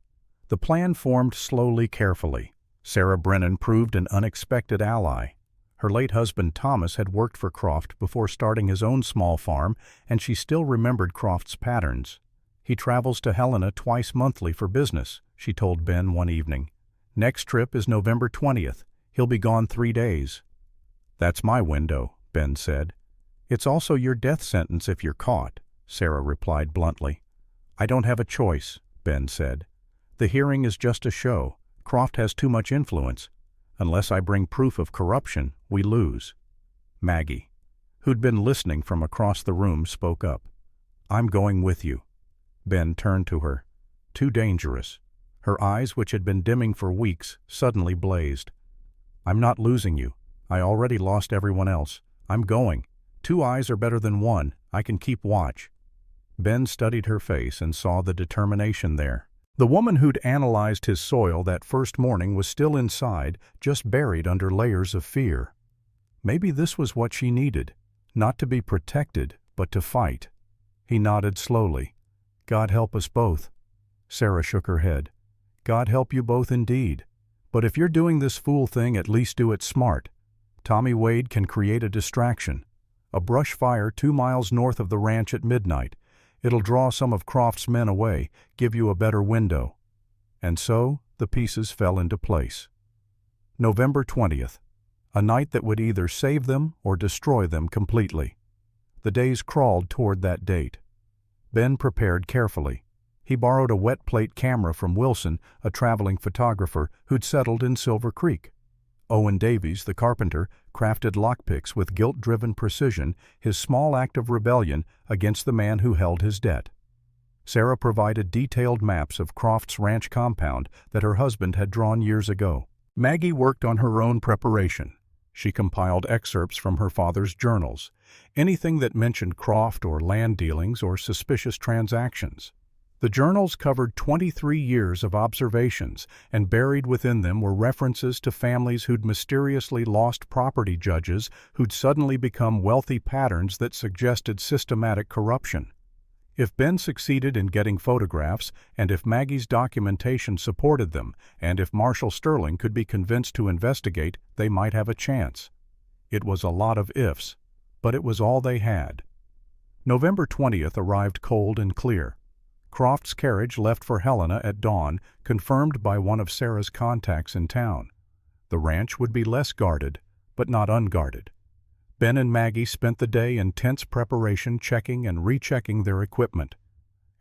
The plan formed slowly, carefully. Sarah Brennan proved an unexpected ally. Her late husband Thomas had worked for Croft before starting his own small farm, and she still remembered Croft's patterns. "He travels to Helena twice monthly for business," she told Ben one evening. "Next trip is November 20th. He'll be gone 3 days." "That's my window," Ben said. "It's also your death sentence if you're caught," Sarah replied bluntly. "I don't have a choice," Ben said. "The hearing is just a show. Croft has too much influence. Unless I bring proof of corruption, we lose." Maggie, who'd been listening from across the room, spoke up. "I'm going with you." Ben turned to her. Too dangerous. Her eyes, which had been dimming for weeks, suddenly blazed. "I'm not losing you. I already lost everyone else. I'm going. 2 eyes are better than 1. I can keep watch." Ben studied her face and saw the determination there. The woman who'd analyzed his soil that first morning was still inside, just buried under layers of fear. Maybe this was what she needed, not to be protected, but to fight. He nodded slowly. "God help us both." Sarah shook her head. "God help you both indeed. But if you're doing this fool thing, at least do it smart. Tommy Wade can create a distraction. A brush fire 2 miles north of the ranch at midnight. It'll draw some of Croft's men away, give you a better window." And so the pieces fell into place. November 20th, a night that would either save them or destroy them completely. The days crawled toward that date. Ben prepared carefully. He borrowed a wet plate camera from Wilson, a traveling photographer who'd settled in Silver Creek. Owen Davies, the carpenter, crafted lockpicks with guilt-driven precision, his small act of rebellion against the man who held his debt. Sarah provided detailed maps of Croft's ranch compound that her husband had drawn years ago. Maggie worked on her own preparation. She compiled excerpts from her father's journals, anything that mentioned Croft or land dealings or suspicious transactions. The journals covered 23 years of observations, and buried within them were references to families who'd mysteriously lost property, judges who'd suddenly become wealthy, patterns that suggested systematic corruption. If Ben succeeded in getting photographs, and if Maggie's documentation supported them, and if Marshall Sterling could be convinced to investigate, they might have a chance. It was a lot of ifs, but it was all they had. November 20th arrived cold and clear. Croft's carriage left for Helena at dawn, confirmed by one of Sarah's contacts in town. The ranch would be less guarded, but not unguarded. Ben and Maggie spent the day in tense preparation, checking and rechecking their equipment.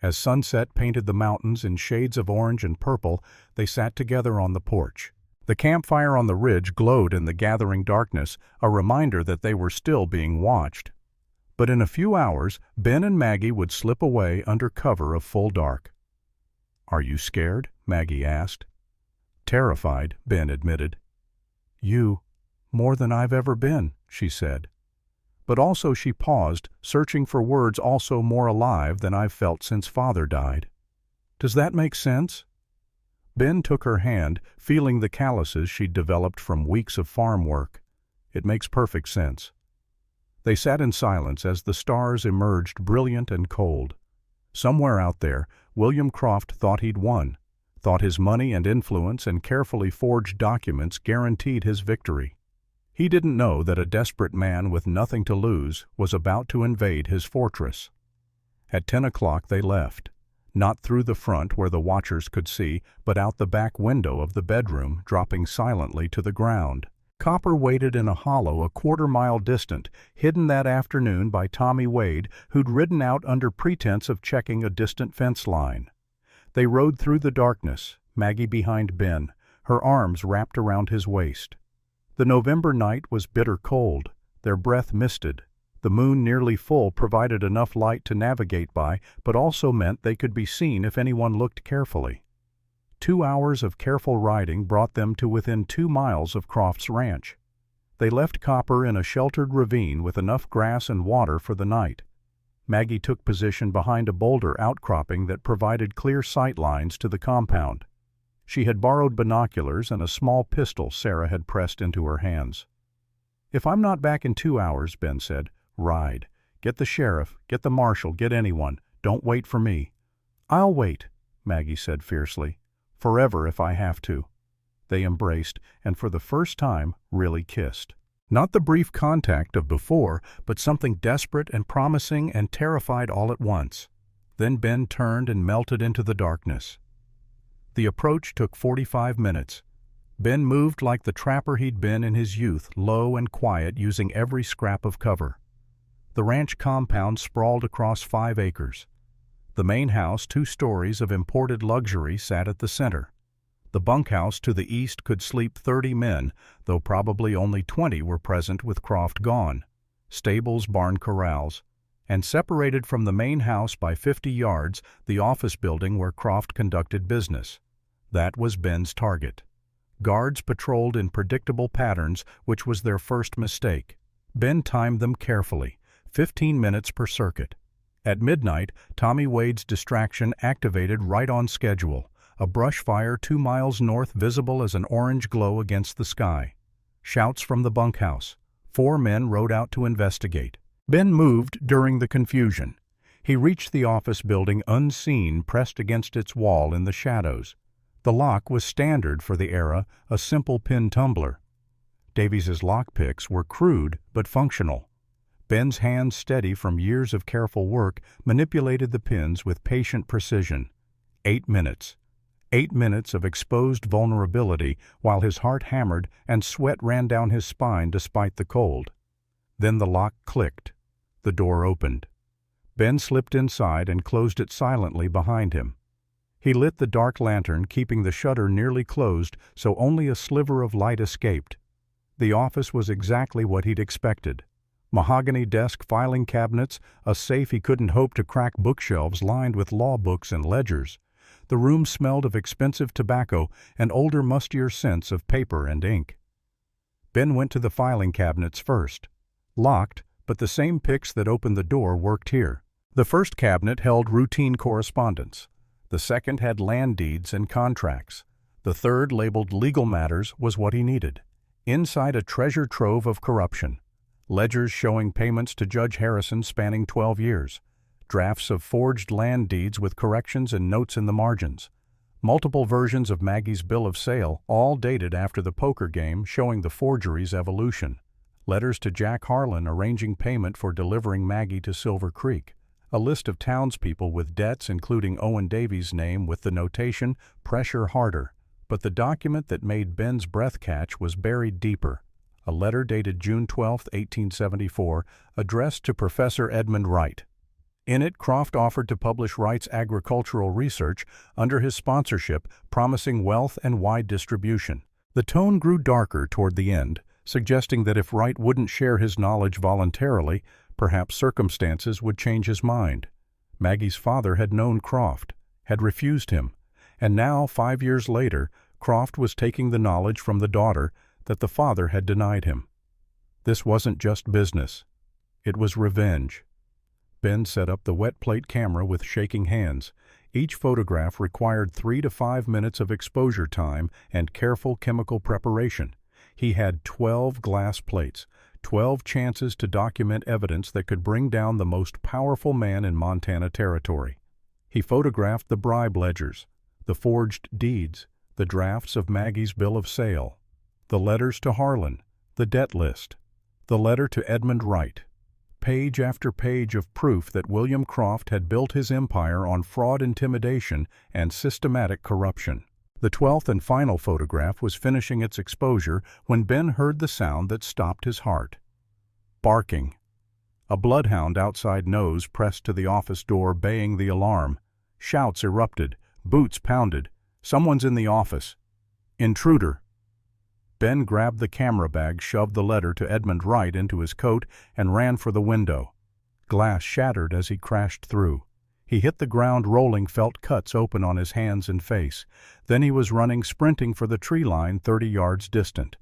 As sunset painted the mountains in shades of orange and purple, they sat together on the porch. The campfire on the ridge glowed in the gathering darkness, a reminder that they were still being watched. But in a few hours, Ben and Maggie would slip away under cover of full dark. "Are you scared?" Maggie asked. "Terrified," Ben admitted. "More than I've ever been," she said. But also she paused, searching for words also more alive than I've felt since Father died. "Does that make sense?" Ben took her hand, feeling the calluses she'd developed from weeks of farm work. "It makes perfect sense." They sat in silence as the stars emerged brilliant and cold. Somewhere out there, William Croft thought he'd won, thought his money and influence and carefully forged documents guaranteed his victory. He didn't know that a desperate man with nothing to lose was about to invade his fortress. At 10 o'clock they left, not through the front where the watchers could see, but out the back window of the bedroom, dropping silently to the ground. Copper waited in a hollow a quarter-mile distant, hidden that afternoon by Tommy Wade, who'd ridden out under pretense of checking a distant fence line. They rode through the darkness, Maggie behind Ben, her arms wrapped around his waist. The November night was bitter cold, their breath misted. The moon nearly full provided enough light to navigate by, but also meant they could be seen if anyone looked carefully. 2 hours of careful riding brought them to within 2 miles of Croft's ranch. They left Copper in a sheltered ravine with enough grass and water for the night. Maggie took position behind a boulder outcropping that provided clear sight lines to the compound. She had borrowed binoculars and a small pistol Sarah had pressed into her hands. "If I'm not back in 2 hours," Ben said, "ride. Get the sheriff, get the marshal, get anyone. Don't wait for me." "I'll wait," Maggie said fiercely. "Forever if I have to." They embraced, and for the first time really kissed. Not the brief contact of before, but something desperate and promising and terrified all at once. Then Ben turned and melted into the darkness. The approach took 45 minutes. Ben moved like the trapper he'd been in his youth, low and quiet, using every scrap of cover. The ranch compound sprawled across 5 acres. The main house, 2 stories of imported luxury, sat at the center. The bunkhouse to the east could sleep 30 men, though probably only 20 were present with Croft gone. Stables, barn corrals. And separated from the main house by 50 yards, the office building where Croft conducted business. That was Ben's target. Guards patrolled in predictable patterns, which was their first mistake. Ben timed them carefully, 15 minutes per circuit. At midnight, Tommy Wade's distraction activated right on schedule, a brush fire 2 miles north visible as an orange glow against the sky. Shouts from the bunkhouse. 4 men rode out to investigate. Ben moved during the confusion. He reached the office building unseen, pressed against its wall in the shadows. The lock was standard for the era, a simple pin tumbler. Davies's lockpicks were crude but functional. Ben's hands, steady from years of careful work, manipulated the pins with patient precision. 8 minutes. 8 minutes of exposed vulnerability while his heart hammered and sweat ran down his spine despite the cold. Then the lock clicked. The door opened. Ben slipped inside and closed it silently behind him. He lit the dark lantern, keeping the shutter nearly closed so only a sliver of light escaped. The office was exactly what he'd expected. Mahogany desk, filing cabinets, a safe he couldn't hope to crack, bookshelves lined with law books and ledgers. The room smelled of expensive tobacco, an older, mustier scents of paper and ink. Ben went to the filing cabinets first. Locked, but the same picks that opened the door worked here. The first cabinet held routine correspondence. The second had land deeds and contracts. The third, labeled legal matters, was what he needed. Inside, a treasure trove of corruption. Ledgers showing payments to Judge Harrison spanning 12 years. Drafts of forged land deeds with corrections and notes in the margins. Multiple versions of Maggie's bill of sale, all dated after the poker game, showing the forgery's evolution. Letters to Jack Harlan arranging payment for delivering Maggie to Silver Creek. A list of townspeople with debts, including Owen Davies' name, with the notation, "Pressure harder." But the document that made Ben's breath catch was buried deeper. A letter dated June 12, 1874, addressed to Professor Edmund Wright. In it, Croft offered to publish Wright's agricultural research under his sponsorship, promising wealth and wide distribution. The tone grew darker toward the end, suggesting that if Wright wouldn't share his knowledge voluntarily, perhaps circumstances would change his mind. Maggie's father had known Croft, had refused him, and now, 5 years later, Croft was taking the knowledge from the daughter that the father had denied him. This wasn't just business. It was revenge. Ben set up the wet plate camera with shaking hands. Each photograph required 3 to 5 minutes of exposure time and careful chemical preparation. He had 12 glass plates, 12 chances to document evidence that could bring down the most powerful man in Montana territory. He photographed the bribe ledgers, the forged deeds, the drafts of Maggie's bill of sale, the letters to Harlan, the debt list, the letter to Edmund Wright. Page after page of proof that William Croft had built his empire on fraud, intimidation, and systematic corruption. The 12th and final photograph was finishing its exposure when Ben heard the sound that stopped his heart. Barking. A bloodhound outside Nose pressed to the office door, baying the alarm. Shouts erupted. Boots pounded. "Someone's in the office." "Intruder." Ben grabbed the camera bag, shoved the letter to Edmund Wright into his coat, and ran for the window. Glass shattered as he crashed through. He hit the ground rolling, felt cuts open on his hands and face. Then he was running, sprinting for the tree line 30 yards distant.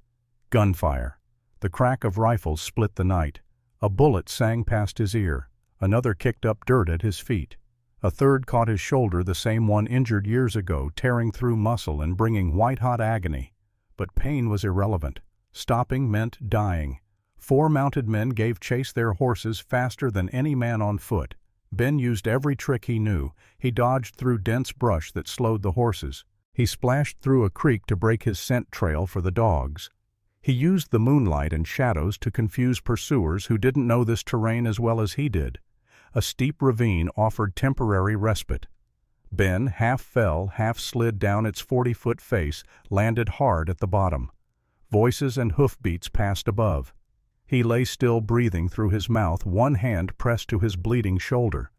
Gunfire. The crack of rifles split the night. A bullet sang past his ear. Another kicked up dirt at his feet. A third caught his shoulder, the same one injured years ago, tearing through muscle and bringing white-hot agony. But pain was irrelevant. Stopping meant dying. 4 mounted men gave chase their horses faster than any man on foot. Ben used every trick he knew. He dodged through dense brush that slowed the horses. He splashed through a creek to break his scent trail for the dogs. He used the moonlight and shadows to confuse pursuers who didn't know this terrain as well as he did. A steep ravine offered temporary respite. Ben, half fell, half slid down its 40-foot face, landed hard at the bottom. Voices and hoofbeats passed above. He lay still, breathing through his mouth, one hand pressed to his bleeding shoulder.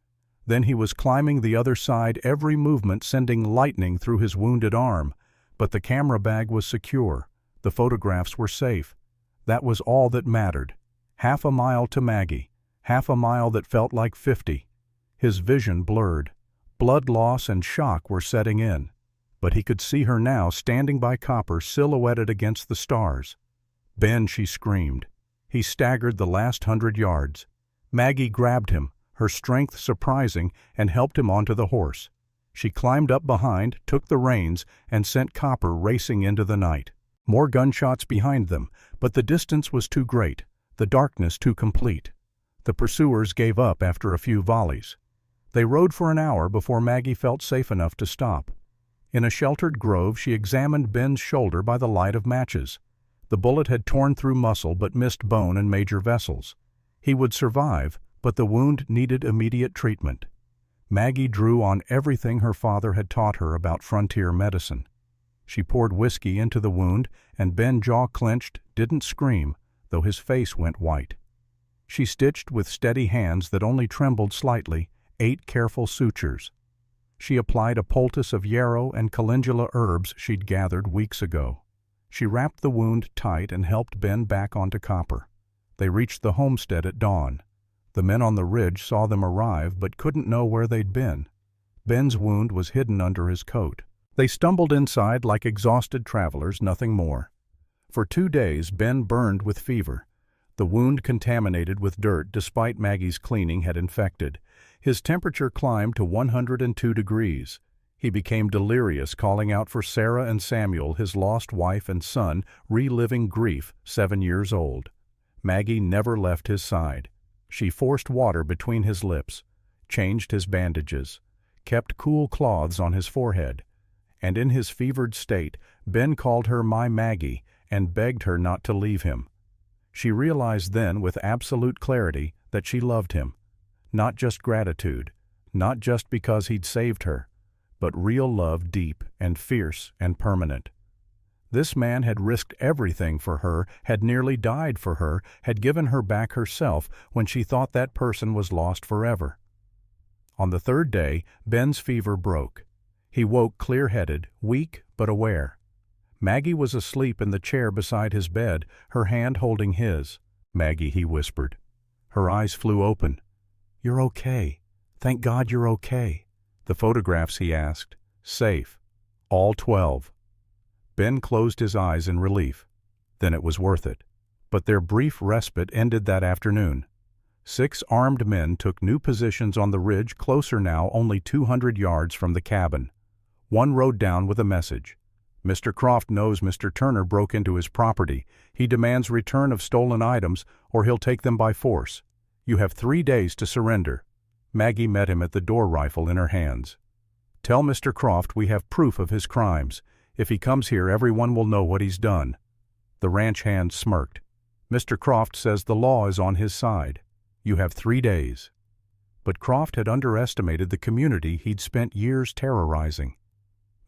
Then he was climbing the other side, every movement sending lightning through his wounded arm. But the camera bag was secure. The photographs were safe. That was all that mattered. Half a mile to Maggie. Half a mile that felt like 50. His vision blurred. Blood loss and shock were setting in. But he could see her now, standing by Copper, silhouetted against the stars. "Ben," she screamed. He staggered the last 100 yards. Maggie grabbed him, her strength surprising, and helped him onto the horse. She climbed up behind, took the reins, and sent Copper racing into the night. More gunshots behind them, but the distance was too great, the darkness too complete. The pursuers gave up after a few volleys. They rode for an hour before Maggie felt safe enough to stop. In a sheltered grove, she examined Ben's shoulder by the light of matches. The bullet had torn through muscle but missed bone and major vessels. He would survive, but the wound needed immediate treatment. Maggie drew on everything her father had taught her about frontier medicine. She poured whiskey into the wound, and Ben, jaw clenched, didn't scream, though his face went white. She stitched with steady hands that only trembled slightly, 8 careful sutures. She applied a poultice of yarrow and calendula herbs she'd gathered weeks ago. She wrapped the wound tight and helped Ben back onto Copper. They reached the homestead at dawn. The men on the ridge saw them arrive but couldn't know where they'd been. Ben's wound was hidden under his coat. They stumbled inside like exhausted travelers, nothing more. For 2 days Ben burned with fever. The wound, contaminated with dirt despite Maggie's cleaning, had infected. His temperature climbed to 102 degrees. He became delirious, calling out for Sarah and Samuel, his lost wife and son, reliving grief, 7 years old. Maggie never left his side. She forced water between his lips, changed his bandages, kept cool cloths on his forehead. And in his fevered state, Ben called her "my Maggie" and begged her not to leave him. She realized then with absolute clarity that she loved him. Not just gratitude, not just because he'd saved her, but real love, deep and fierce and permanent. This man had risked everything for her, had nearly died for her, had given her back herself when she thought that person was lost forever. On the third day, Ben's fever broke. He woke clear-headed, weak but aware. Maggie was asleep in the chair beside his bed, her hand holding his. "Maggie," he whispered. Her eyes flew open. "You're okay. Thank God you're okay." "The photographs?" he asked. "Safe. All 12. Ben closed his eyes in relief. Then it was worth it. But their brief respite ended that afternoon. 6 armed men took new positions on the ridge, closer now, only 200 yards from the cabin. One rode down with a message. "Mr. Croft knows Mr. Turner broke into his property. He demands return of stolen items, or he'll take them by force. You have 3 days to surrender." Maggie met him at the door, rifle in her hands. "Tell Mr. Croft we have proof of his crimes. If he comes here, everyone will know what he's done." The ranch hand smirked. "Mr. Croft says the law is on his side. You have 3 days." But Croft had underestimated the community he'd spent years terrorizing.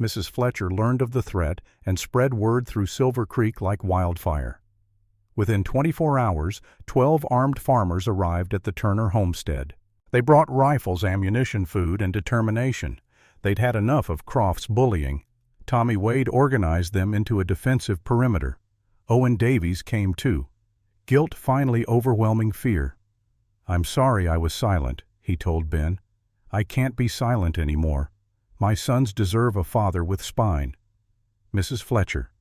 Mrs. Fletcher learned of the threat and spread word through Silver Creek like wildfire. Within 24 hours, 12 armed farmers arrived at the Turner homestead. They brought rifles, ammunition, food, and determination. They'd had enough of Croft's bullying. Tommy Wade organized them into a defensive perimeter. Owen Davies came too. Guilt finally overwhelming fear. "I'm sorry I was silent," he told Ben. "I can't be silent anymore. My sons deserve a father with spine." Mrs. Fletcher.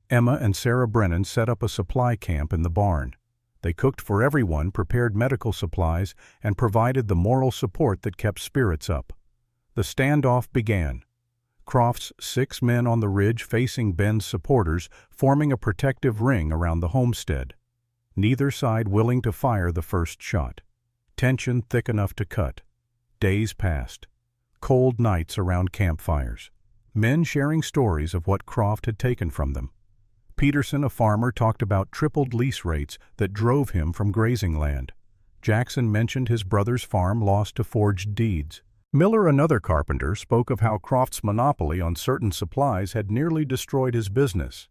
Emma and Sarah Brennan set up a supply camp in the barn. They cooked for everyone, prepared medical supplies, and provided the moral support that kept spirits up. The standoff began. Croft's 6 men on the ridge facing Ben's supporters, forming a protective ring around the homestead. Neither side willing to fire the first shot. Tension thick enough to cut. Days passed. Cold nights around campfires. Men sharing stories of what Croft had taken from them. Peterson, a farmer, talked about tripled lease rates that drove him from grazing land. Jackson mentioned his brother's farm lost to forged deeds. Miller, another carpenter, spoke of how Croft's monopoly on certain supplies had nearly destroyed his business.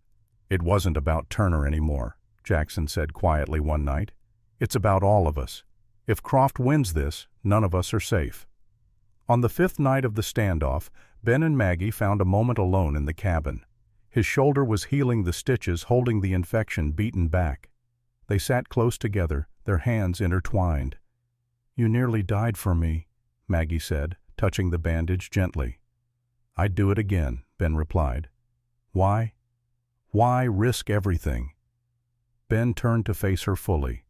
"It wasn't about Turner anymore," Jackson said quietly one night. "It's about all of us. If Croft wins this, none of us are safe." On the 5th night of the standoff, Ben and Maggie found a moment alone in the cabin. His shoulder was healing the stitches holding the infection beaten back. They sat close together, their hands intertwined. "You nearly died for me," Maggie said, touching the bandage gently. "I'd do it again," Ben replied. "Why? Why risk everything?" Ben turned to face her fully.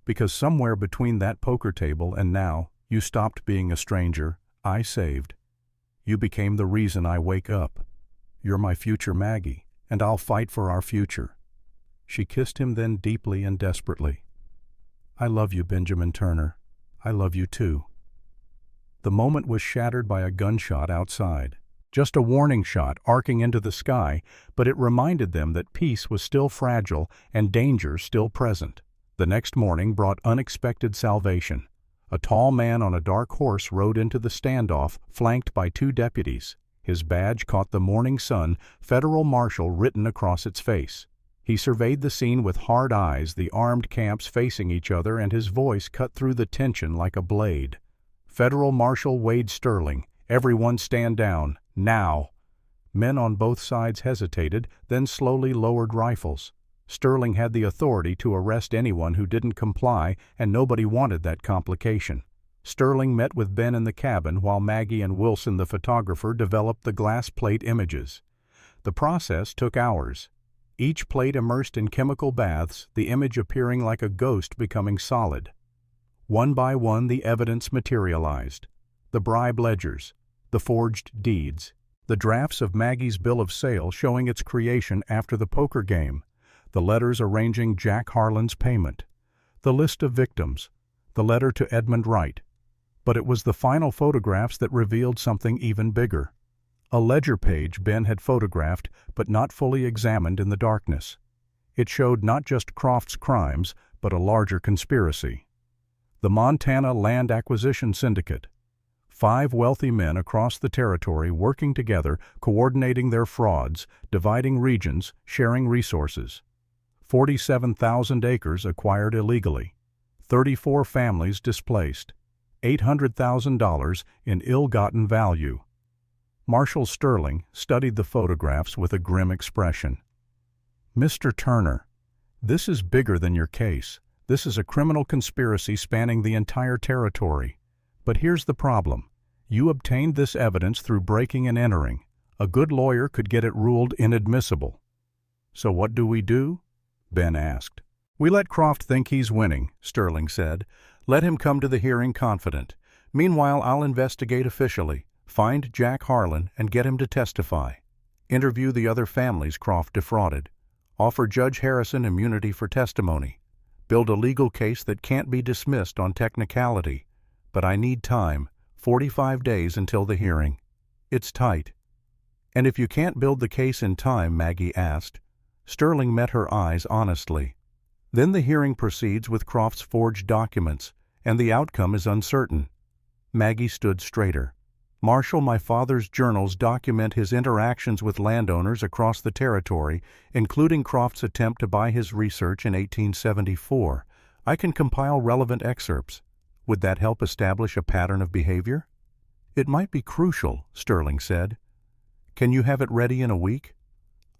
"Because somewhere between that poker table and now, you stopped being a stranger. I saved. You became the reason I wake up. You're my future, Maggie, and I'll fight for our future." She kissed him then deeply and desperately. "I love you, Benjamin Turner. I love you too." The moment was shattered by a gunshot outside. Just a warning shot arcing into the sky, but it reminded them that peace was still fragile and danger still present. The next morning brought unexpected salvation. A tall man on a dark horse rode into the standoff, flanked by 2 deputies. His badge caught the morning sun, Federal Marshal written across its face. He surveyed the scene with hard eyes, the armed camps facing each other, and his voice cut through the tension like a blade. "Federal Marshal Wade Sterling, everyone stand down, now!" Men on both sides hesitated, then slowly lowered rifles. Sterling had the authority to arrest anyone who didn't comply, and nobody wanted that complication. Sterling met with Ben in the cabin while Maggie and Wilson, the photographer, developed the glass plate images. The process took hours. Each plate immersed in chemical baths, the image appearing like a ghost becoming solid. One by one the evidence materialized. The bribe ledgers, the forged deeds, the drafts of Maggie's bill of sale showing its creation after the poker game, the letters arranging Jack Harlan's payment, the list of victims, the letter to Edmund Wright. But it was the final photographs that revealed something even bigger. A ledger page Ben had photographed but not fully examined in the darkness. It showed not just Croft's crimes, but a larger conspiracy. The Montana Land Acquisition Syndicate. 5 wealthy men across the territory working together, coordinating their frauds, dividing regions, sharing resources. 47,000 acres acquired illegally. 34 families displaced. $800,000 in ill-gotten value. Marshal Sterling studied the photographs with a grim expression. "Mr. Turner, this is bigger than your case. This is a criminal conspiracy spanning the entire territory. But here's the problem. You obtained this evidence through breaking and entering. A good lawyer could get it ruled inadmissible." "So what do?" Ben asked. "We let Croft think he's winning," Sterling said. "Let him come to the hearing confident. Meanwhile, I'll investigate officially, find Jack Harlan and get him to testify. Interview the other families Croft defrauded. Offer Judge Harrison immunity for testimony. Build a legal case that can't be dismissed on technicality. But I need time, 45 days until the hearing. It's tight." "And if you can't build the case in time," Maggie asked. Sterling met her eyes honestly. "Then the hearing proceeds with Croft's forged documents, and the outcome is uncertain." Maggie stood straighter. "Marshal, my father's journals document his interactions with landowners across the territory, including Croft's attempt to buy his research in 1874. I can compile relevant excerpts. Would that help establish a pattern of behavior?" "It might be crucial," Sterling said. "Can you have it ready in a week?"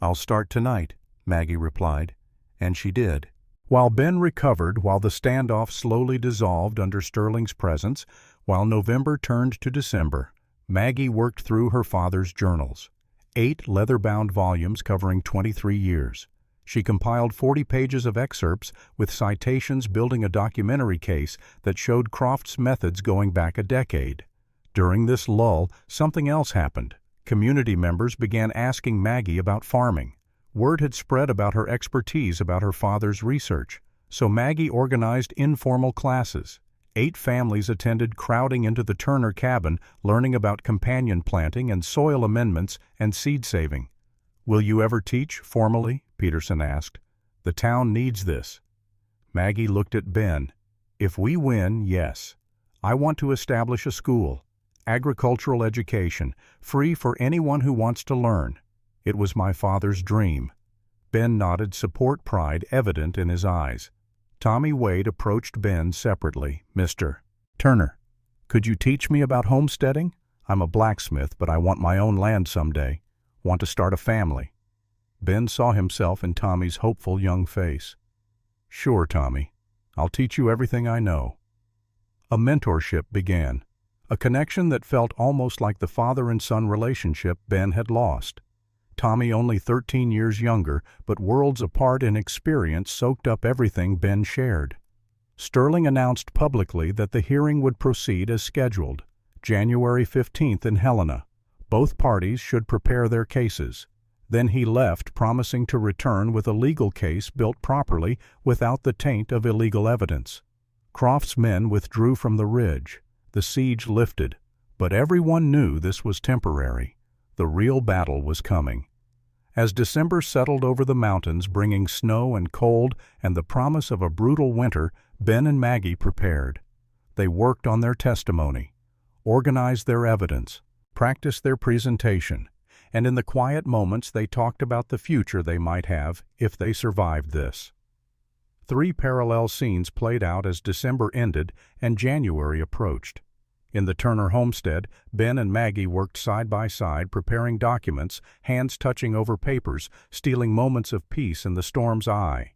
"I'll start tonight," Maggie replied, and she did. While Ben recovered, while the standoff slowly dissolved under Sterling's presence, while November turned to December, Maggie worked through her father's journals. 8 leather-bound volumes covering 23 years. She compiled 40 pages of excerpts with citations building a documentary case that showed Croft's methods going back a decade. During this lull, something else happened. Community members began asking Maggie about farming. Word had spread about her expertise about her father's research, so Maggie organized informal classes. 8 families attended, crowding into the Turner cabin, learning about companion planting and soil amendments and seed saving. "Will you ever teach, formally?" Peterson asked. "The town needs this." Maggie looked at Ben. "If we win, yes. I want to establish a school. Agricultural education, free for anyone who wants to learn. It was my father's dream." Ben nodded, support, pride evident in his eyes. Tommy Wade approached Ben separately. "Mr. Turner, could you teach me about homesteading? I'm a blacksmith, but I want my own land someday. Want to start a family." Ben saw himself in Tommy's hopeful young face. "Sure, Tommy. I'll teach you everything I know." A mentorship began, a connection that felt almost like the father and son relationship Ben had lost. Tommy only 13 years younger, but worlds apart in experience, soaked up everything Ben shared. Sterling announced publicly that the hearing would proceed as scheduled, January 15th in Helena. Both parties should prepare their cases. Then he left, promising to return with a legal case built properly without the taint of illegal evidence. Croft's men withdrew from the ridge. The siege lifted, but everyone knew this was temporary. The real battle was coming. As December settled over the mountains, bringing snow and cold and the promise of a brutal winter, Ben and Maggie prepared. They worked on their testimony, organized their evidence, practiced their presentation, and in the quiet moments they talked about the future they might have if they survived this. 3 parallel scenes played out as December ended and January approached. In the Turner homestead, Ben and Maggie worked side by side, preparing documents, hands touching over papers, stealing moments of peace in the storm's eye.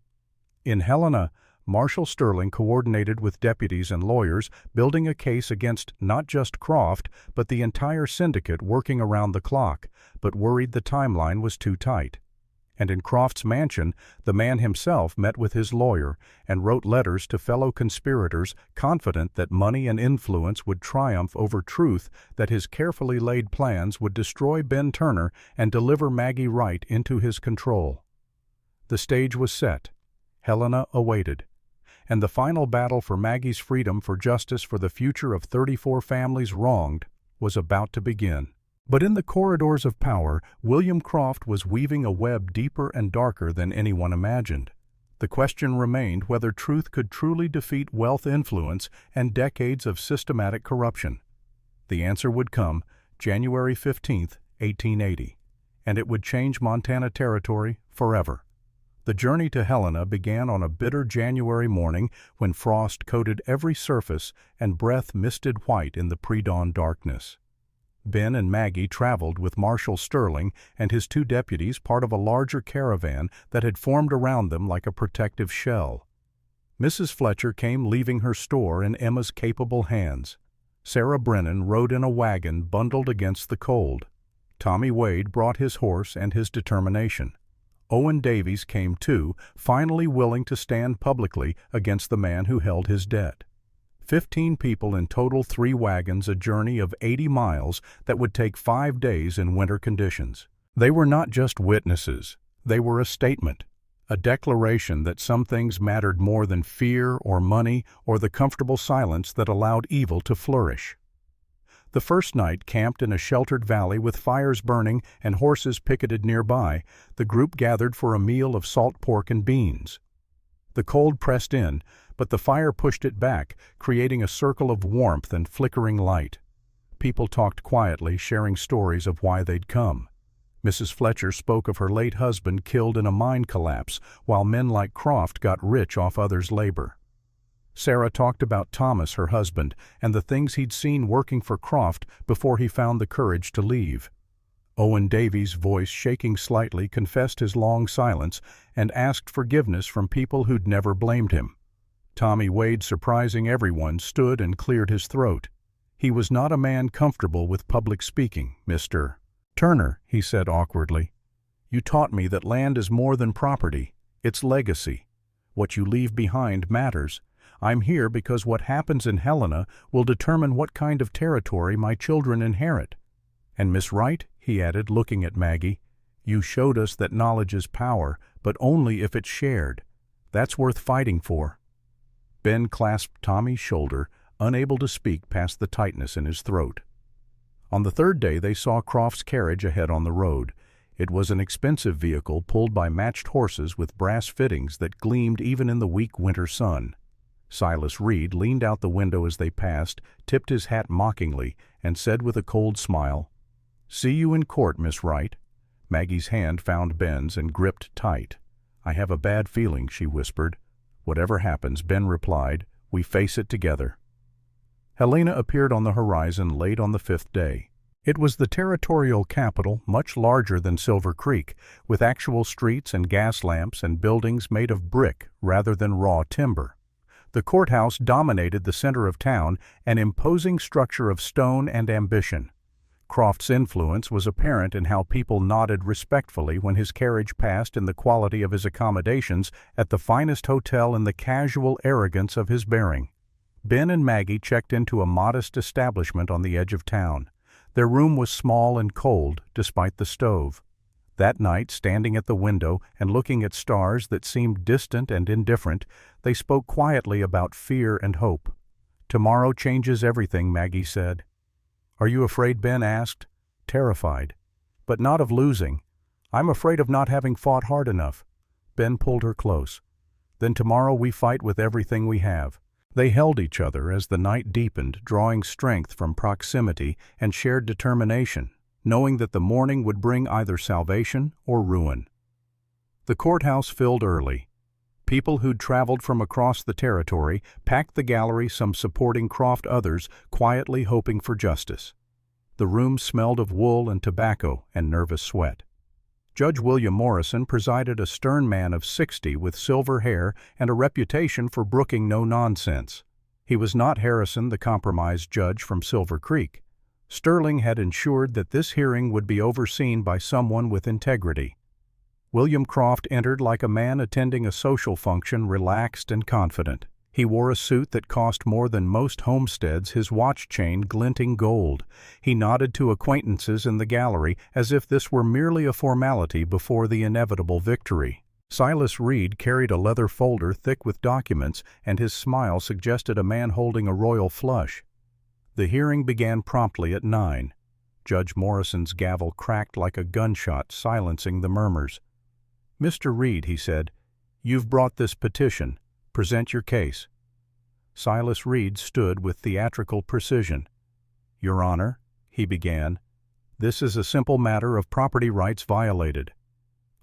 In Helena, Marshal Sterling coordinated with deputies and lawyers, building a case against not just Croft, but the entire syndicate, working around the clock, but worried the timeline was too tight. And in Croft's mansion, the man himself met with his lawyer and wrote letters to fellow conspirators, confident that money and influence would triumph over truth, that his carefully laid plans would destroy Ben Turner and deliver Maggie Wright into his control. The stage was set. Helena awaited. And the final battle for Maggie's freedom, for justice, for the future of 34 families wronged, was about to begin. But in the corridors of power, William Croft was weaving a web deeper and darker than anyone imagined. The question remained whether truth could truly defeat wealth, influence, and decades of systematic corruption. The answer would come January 15, 1880, and it would change Montana Territory forever. The journey to Helena began on a bitter January morning when frost coated every surface and breath misted white in the pre-dawn darkness. Ben and Maggie traveled with Marshal Sterling and his 2 deputies, part of a larger caravan that had formed around them like a protective shell. Mrs. Fletcher came leaving her store in Emma's capable hands. Sarah Brennan rode in a wagon bundled against the cold. Tommy Wade brought his horse and his determination. Owen Davies came too, finally willing to stand publicly against the man who held his debt. 15 people in total, 3 wagons, a journey of 80 miles that would take 5 days in winter conditions. They were not just witnesses, they were a statement, a declaration that some things mattered more than fear or money or the comfortable silence that allowed evil to flourish. The first night, camped in a sheltered valley with fires burning and horses picketed nearby, the group gathered for a meal of salt pork and beans. The cold pressed in, but the fire pushed it back, creating a circle of warmth and flickering light. People talked quietly, sharing stories of why they'd come. Mrs. Fletcher spoke of her late husband killed in a mine collapse, while men like Croft got rich off others' labor. Sarah talked about Thomas, her husband, and the things he'd seen working for Croft before he found the courage to leave. Owen Davies' voice shaking slightly confessed his long silence and asked forgiveness from people who'd never blamed him. Tommy Wade, surprising everyone, stood and cleared his throat. He was not a man comfortable with public speaking. "Mr. Turner," he said awkwardly, "you taught me that land is more than property. It's legacy. What you leave behind matters. I'm here because what happens in Helena will determine what kind of territory my children inherit. And Miss Wright," he added, looking at Maggie, "you showed us that knowledge is power, but only if it's shared. That's worth fighting for." Ben clasped Tommy's shoulder, unable to speak past the tightness in his throat. On the 3rd day they saw Croft's carriage ahead on the road. It was an expensive vehicle pulled by matched horses with brass fittings that gleamed even in the weak winter sun. Silas Reed leaned out the window as they passed, tipped his hat mockingly, and said with a cold smile, "See you in court, Miss Wright." Maggie's hand found Ben's and gripped tight. "I have a bad feeling," she whispered. "Whatever happens," Ben replied, "we face it together." Helena appeared on the horizon late on the 5th day. It was the territorial capital, much larger than Silver Creek, with actual streets and gas lamps and buildings made of brick rather than raw timber. The courthouse dominated the center of town, an imposing structure of stone and ambition. Croft's influence was apparent in how people nodded respectfully when his carriage passed, in the quality of his accommodations at the finest hotel, in the casual arrogance of his bearing. Ben and Maggie checked into a modest establishment on the edge of town. Their room was small and cold, despite the stove. That night, standing at the window and looking at stars that seemed distant and indifferent, they spoke quietly about fear and hope. "Tomorrow changes everything," Maggie said. "Are you afraid?" Ben asked. "Terrified. But not of losing. I'm afraid of not having fought hard enough." Ben pulled her close. "Then tomorrow we fight with everything we have." They held each other as the night deepened, drawing strength from proximity and shared determination, knowing that the morning would bring either salvation or ruin. The courthouse filled early. People who'd traveled from across the territory packed the gallery, some supporting Croft, others quietly hoping for justice. The room smelled of wool and tobacco and nervous sweat. Judge William Morrison presided, a stern man of 60 with silver hair and a reputation for brooking no nonsense. He was not Harrison, the compromised judge from Silver Creek. Sterling had ensured that this hearing would be overseen by someone with integrity. William Croft entered like a man attending a social function, relaxed and confident. He wore a suit that cost more than most homesteads, his watch chain glinting gold. He nodded to acquaintances in the gallery as if this were merely a formality before the inevitable victory. Silas Reed carried a leather folder thick with documents, and his smile suggested a man holding a royal flush. The hearing began promptly at 9. Judge Morrison's gavel cracked like a gunshot, silencing the murmurs. "Mr. Reed," he said, "you've brought this petition. Present your case." Silas Reed stood with theatrical precision. "Your Honor," he began, "this is a simple matter of property rights violated."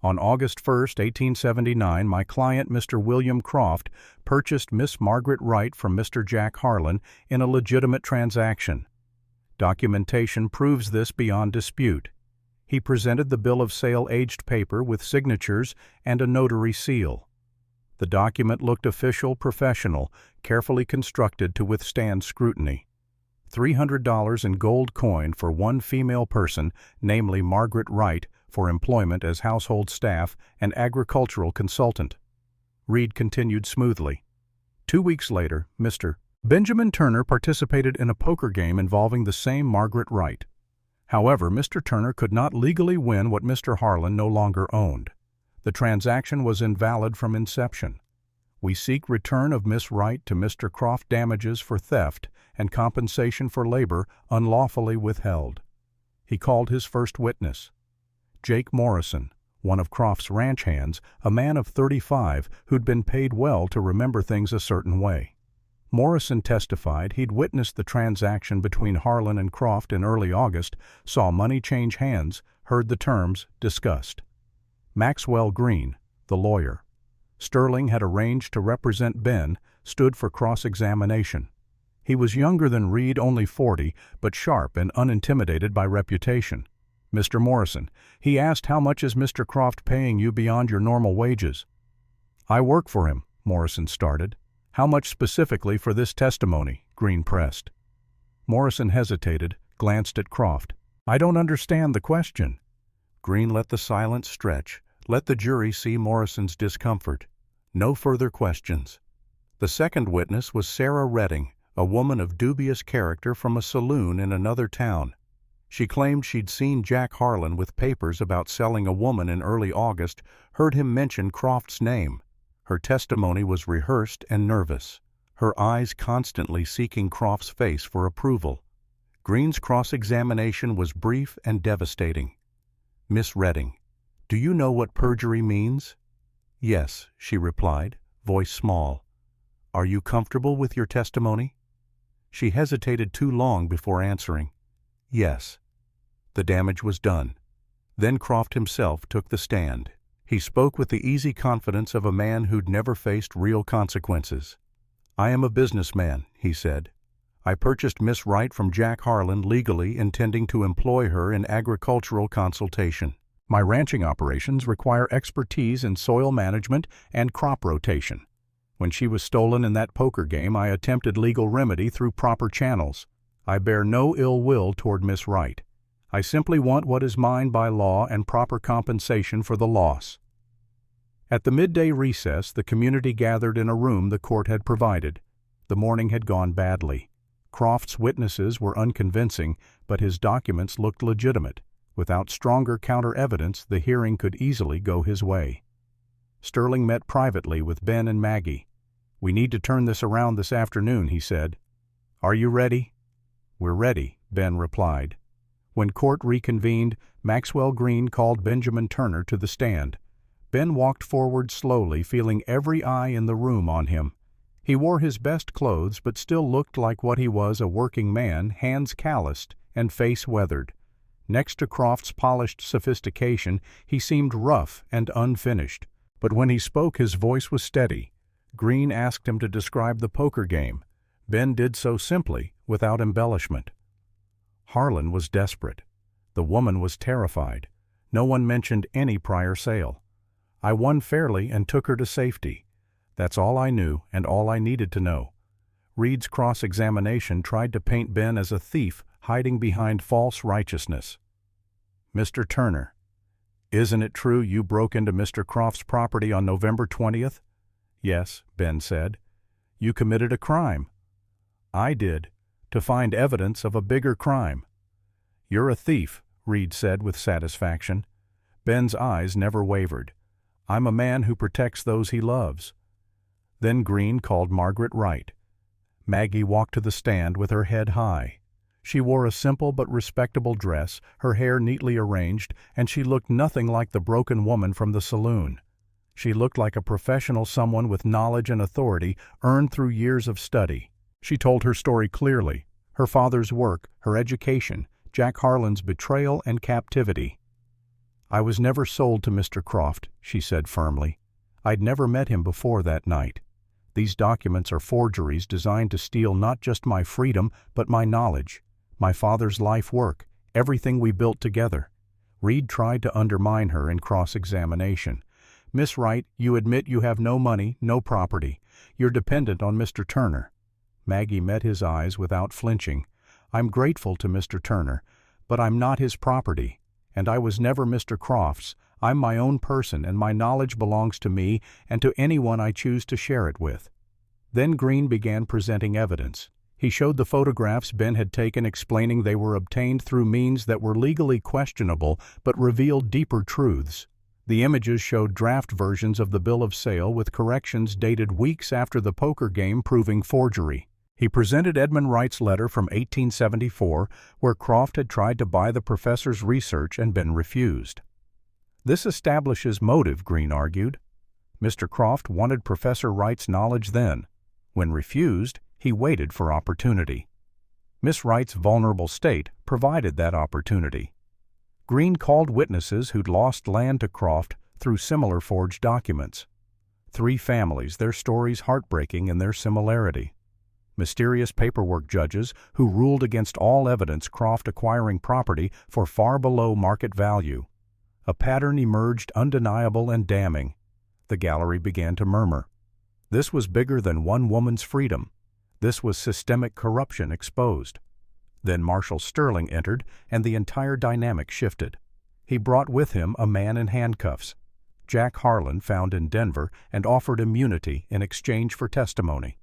On August 1, 1879, my client, Mr. William Croft, purchased Miss Margaret Wright from Mr. Jack Harlan in a legitimate transaction. Documentation proves this beyond dispute. He presented the bill of sale aged paper with signatures and a notary seal. The document looked official, professional, carefully constructed to withstand scrutiny. $300 in gold coin for one female person, namely Margaret Wright, for employment as household staff and agricultural consultant. Reed continued smoothly. 2 weeks later, Mr. Benjamin Turner participated in a poker game involving the same Margaret Wright. However, Mr. Turner could not legally win what Mr. Harlan no longer owned. The transaction was invalid from inception. We seek return of Miss Wright to Mr. Croft damages for theft and compensation for labor unlawfully withheld. He called his first witness, Jake Morrison, one of Croft's ranch hands, a man of 35 who'd been paid well to remember things a certain way. Morrison testified he'd witnessed the transaction between Harlan and Croft in early August, saw money change hands, heard the terms discussed. Maxwell Green, the lawyer. Sterling had arranged to represent Ben, stood for cross-examination. He was younger than Reed, only 40, but sharp and unintimidated by reputation. Mr. Morrison, he asked, how much is Mr. Croft paying you beyond your normal wages? I work for him, Morrison started. How much specifically for this testimony? Green pressed. Morrison hesitated, glanced at Croft. I don't understand the question. Green let the silence stretch. Let the jury see Morrison's discomfort. No further questions. The second witness was Sarah Redding, a woman of dubious character from a saloon in another town. She claimed she'd seen Jack Harlan with papers about selling a woman in early August, heard him mention Croft's name. Her testimony was rehearsed and nervous, her eyes constantly seeking Croft's face for approval. Green's cross-examination was brief and devastating. Miss Redding, do you know what perjury means? Yes, she replied, voice small. Are you comfortable with your testimony? She hesitated too long before answering. Yes. The damage was done. Then Croft himself took the stand. He spoke with the easy confidence of a man who'd never faced real consequences. I am a businessman, he said. I purchased Miss Wright from Jack Harlan legally, intending to employ her in agricultural consultation. My ranching operations require expertise in soil management and crop rotation. When she was stolen in that poker game, I attempted legal remedy through proper channels. I bear no ill will toward Miss Wright. I simply want what is mine by law and proper compensation for the loss. At the midday recess, the community gathered in a room the court had provided. The morning had gone badly. Croft's witnesses were unconvincing, but his documents looked legitimate. Without stronger counter-evidence, the hearing could easily go his way. Sterling met privately with Ben and Maggie. We need to turn this around this afternoon, he said. Are you ready? We're ready, Ben replied. When court reconvened, Maxwell Green called Benjamin Turner to the stand. Ben walked forward slowly, feeling every eye in the room on him. He wore his best clothes, but still looked like what he was, a working man, hands calloused and face weathered. Next to Croft's polished sophistication, he seemed rough and unfinished. But when he spoke, his voice was steady. Green asked him to describe the poker game. Ben did so simply, without embellishment. Harlan was desperate. The woman was terrified. No one mentioned any prior sale. I won fairly and took her to safety. That's all I knew and all I needed to know. Reed's cross-examination tried to paint Ben as a thief hiding behind false righteousness. Mr. Turner, isn't it true you broke into Mr. Croft's property on November 20th? Yes, Ben said. You committed a crime. I did, to find evidence of a bigger crime. You're a thief, Reed said with satisfaction. Ben's eyes never wavered. I'm a man who protects those he loves. Then Green called Margaret Wright. Maggie walked to the stand with her head high. She wore a simple but respectable dress, her hair neatly arranged, and she looked nothing like the broken woman from the saloon. She looked like a professional, someone with knowledge and authority earned through years of study. She told her story clearly, her father's work, her education, Jack Harlan's betrayal and captivity. "I was never sold to Mr. Croft," she said firmly. "I'd never met him before that night. These documents are forgeries designed to steal not just my freedom, but my knowledge, my father's life work, everything we built together." Reed tried to undermine her in cross-examination. "Miss Wright, you admit you have no money, no property. You're dependent on Mr. Turner." Maggie met his eyes without flinching. "I'm grateful to Mr. Turner, but I'm not his property. And I was never Mr. Croft's. I'm my own person, and my knowledge belongs to me and to anyone I choose to share it with." Then Green began presenting evidence. He showed the photographs Ben had taken, explaining they were obtained through means that were legally questionable but revealed deeper truths. The images showed draft versions of the bill of sale with corrections dated weeks after the poker game, proving forgery. He presented Edmund Wright's letter from 1874, where Croft had tried to buy the professor's research and been refused. This establishes motive, Green argued. Mr. Croft wanted Professor Wright's knowledge then. When refused, he waited for opportunity. Miss Wright's vulnerable state provided that opportunity. Green called witnesses who'd lost land to Croft through similar forged documents. 3 families, their stories heartbreaking in their similarity. Mysterious paperwork judges who ruled against all evidence Croft acquiring property for far below market value. A pattern emerged, undeniable and damning. The gallery began to murmur. This was bigger than one woman's freedom. This was systemic corruption exposed. Then Marshal Sterling entered, and the entire dynamic shifted. He brought with him a man in handcuffs, Jack Harlan, found in Denver, and offered immunity in exchange for testimony.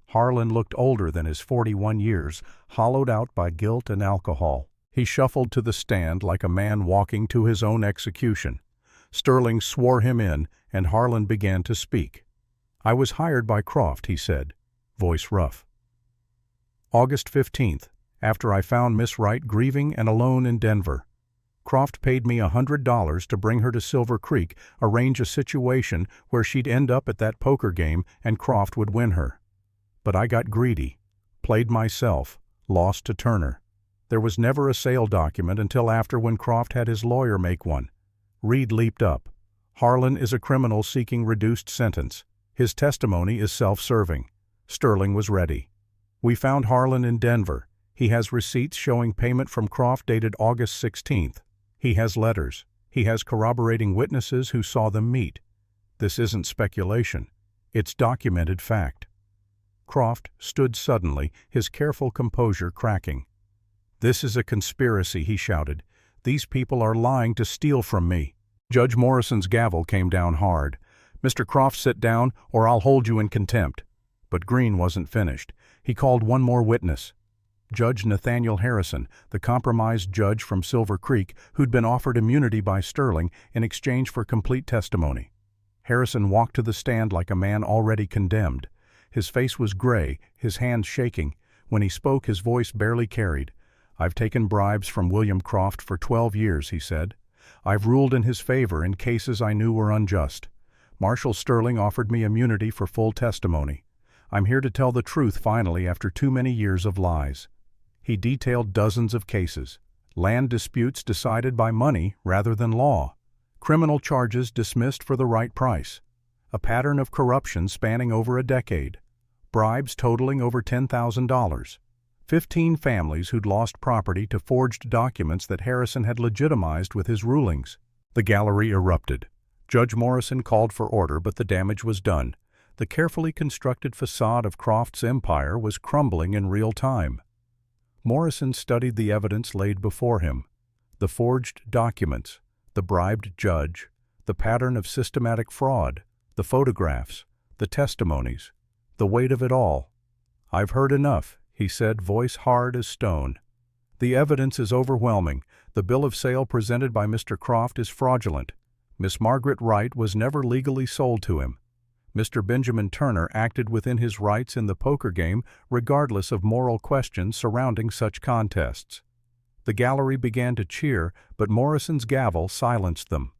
Harlan looked older than his 41 years, hollowed out by guilt and alcohol. He shuffled to the stand like a man walking to his own execution. Sterling swore him in, and Harlan began to speak. "I was hired by Croft," he said, voice rough. "August 15th, after I found Miss Wright grieving and alone in Denver. Croft paid me $100 to bring her to Silver Creek, arrange a situation where she'd end up at that poker game and Croft would win her. But I got greedy, played myself, lost to Turner. There was never a sale document until after, when Croft had his lawyer make one." Reed leaped up. "Harlan is a criminal seeking reduced sentence. His testimony is self-serving." Sterling was ready. "We found Harlan in Denver. He has receipts showing payment from Croft dated August 16th. He has letters. He has corroborating witnesses who saw them meet. This isn't speculation. It's documented fact." Croft stood suddenly, his careful composure cracking. "This is a conspiracy," he shouted. "These people are lying to steal from me." Judge Morrison's gavel came down hard. "Mr. Croft, sit down, or I'll hold you in contempt." But Green wasn't finished. He called one more witness. Judge Nathaniel Harrison, the compromised judge from Silver Creek, who'd been offered immunity by Sterling in exchange for complete testimony. Harrison walked to the stand like a man already condemned. His face was gray, his hands shaking. When he spoke, his voice barely carried. "I've taken bribes from William Croft for 12 years, he said. "I've ruled in his favor in cases I knew were unjust. Marshal Sterling offered me immunity for full testimony. I'm here to tell the truth finally after too many years of lies." He detailed dozens of cases. Land disputes decided by money rather than law. Criminal charges dismissed for the right price. A pattern of corruption spanning over a decade. Bribes totaling over $10,000. 15 families who'd lost property to forged documents that Harrison had legitimized with his rulings. The gallery erupted. Judge Morrison called for order, but the damage was done. The carefully constructed facade of Croft's empire was crumbling in real time. Morrison studied the evidence laid before him. The forged documents, the bribed judge, the pattern of systematic fraud, the photographs, the testimonies, the weight of it all. "I've heard enough," he said, voice hard as stone. "The evidence is overwhelming. The bill of sale presented by Mr. Croft is fraudulent. Miss Margaret Wright was never legally sold to him. Mr. Benjamin Turner acted within his rights in the poker game regardless of moral questions surrounding such contests." The gallery began to cheer, but Morrison's gavel silenced them.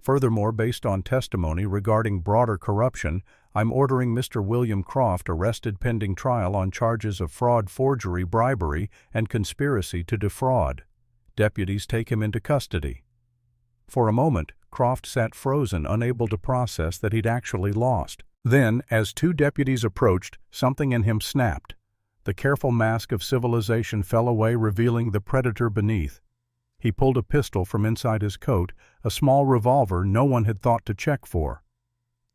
"Furthermore, based on testimony regarding broader corruption, I'm ordering Mr. William Croft arrested pending trial on charges of fraud, forgery, bribery, and conspiracy to defraud. Deputies take him into custody." For a moment, Croft sat frozen, unable to process that he'd actually lost. Then, as two deputies approached, something in him snapped. The careful mask of civilization fell away, revealing the predator beneath. He pulled a pistol from inside his coat, a small revolver no one had thought to check for.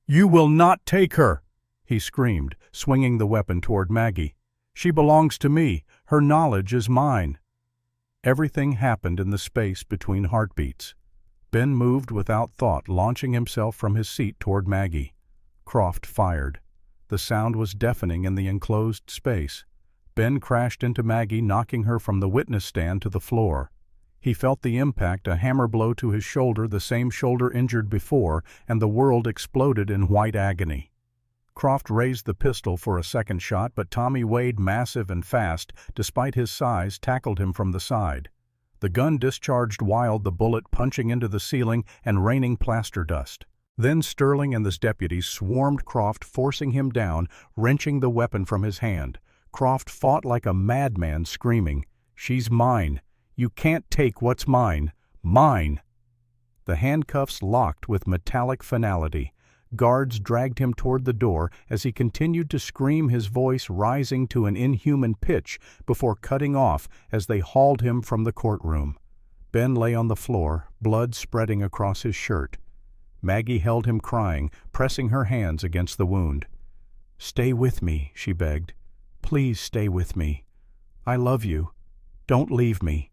"You will not take her!" he screamed, swinging the weapon toward Maggie. "She belongs to me. Her knowledge is mine." Everything happened in the space between heartbeats. Ben moved without thought, launching himself from his seat toward Maggie. Croft fired. The sound was deafening in the enclosed space. Ben crashed into Maggie, knocking her from the witness stand to the floor. He felt the impact, a hammer blow to his shoulder, the same shoulder injured before, and the world exploded in white agony. Croft raised the pistol for a second shot, but Tommy Wade, massive and fast, despite his size, tackled him from the side. The gun discharged wild, the bullet punching into the ceiling and raining plaster dust. Then Sterling and his deputies swarmed Croft, forcing him down, wrenching the weapon from his hand. Croft fought like a madman, screaming, "She's mine! You can't take what's mine! Mine!" The handcuffs locked with metallic finality. Guards dragged him toward the door as he continued to scream, his voice rising to an inhuman pitch before cutting off as they hauled him from the courtroom. Ben lay on the floor, blood spreading across his shirt. Maggie held him, crying, pressing her hands against the wound. "Stay with me," she begged. "Please stay with me. I love you. Don't leave me."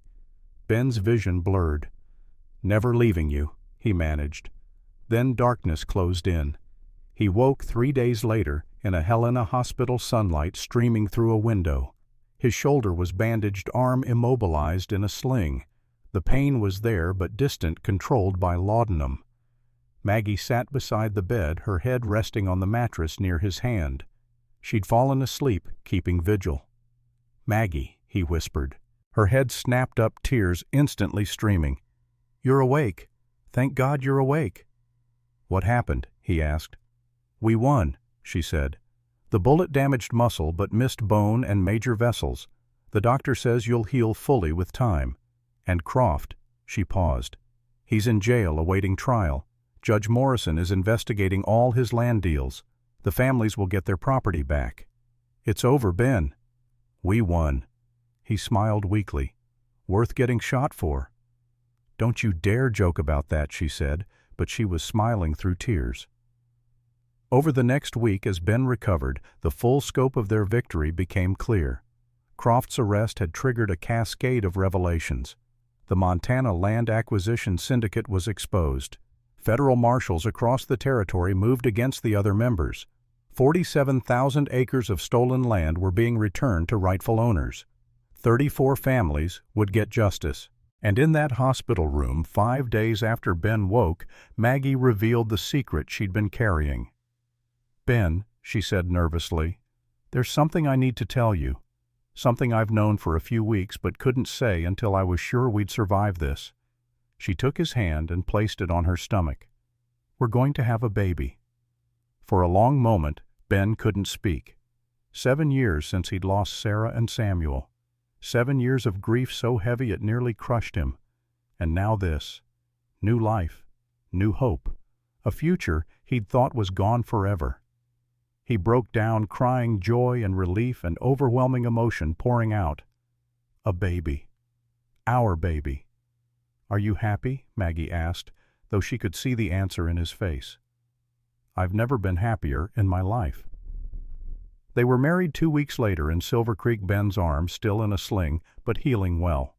Ben's vision blurred. "Never leaving you," he managed. Then darkness closed in. He woke 3 days later in a Helena hospital, sunlight streaming through a window. His shoulder was bandaged, arm immobilized in a sling. The pain was there, but distant, controlled by laudanum. Maggie sat beside the bed, her head resting on the mattress near his hand. She'd fallen asleep, keeping vigil. "Maggie," he whispered. Her head snapped up, tears instantly streaming. "You're awake. Thank God you're awake." "What happened?" he asked. "We won," she said. "The bullet damaged muscle but missed bone and major vessels. The doctor says you'll heal fully with time. And Croft," she paused. "He's in jail awaiting trial. Judge Morrison is investigating all his land deals. The families will get their property back. It's over, Ben." "We won." He smiled weakly. "Worth getting shot for." "Don't you dare joke about that," she said, but she was smiling through tears. Over the next week, as Ben recovered, the full scope of their victory became clear. Croft's arrest had triggered a cascade of revelations. The Montana Land Acquisition Syndicate was exposed. Federal marshals across the territory moved against the other members. 47,000 acres of stolen land were being returned to rightful owners. 34 families would get justice. And in that hospital room, 5 days after Ben woke, Maggie revealed the secret she'd been carrying. "Ben," she said nervously, "there's something I need to tell you. Something I've known for a few weeks but couldn't say until I was sure we'd survive this." She took his hand and placed it on her stomach. "We're going to have a baby." For a long moment, Ben couldn't speak. 7 years since he'd lost Sarah and Samuel. 7 years of grief so heavy it nearly crushed him. And now this. New life. New hope. A future he'd thought was gone forever. He broke down, crying, joy and relief and overwhelming emotion pouring out. A baby. Our baby. "Are you happy?" Maggie asked, though she could see the answer in his face. "I've never been happier in my life." They were married 2 weeks later in Silver Creek, Ben's arm still in a sling, but healing well.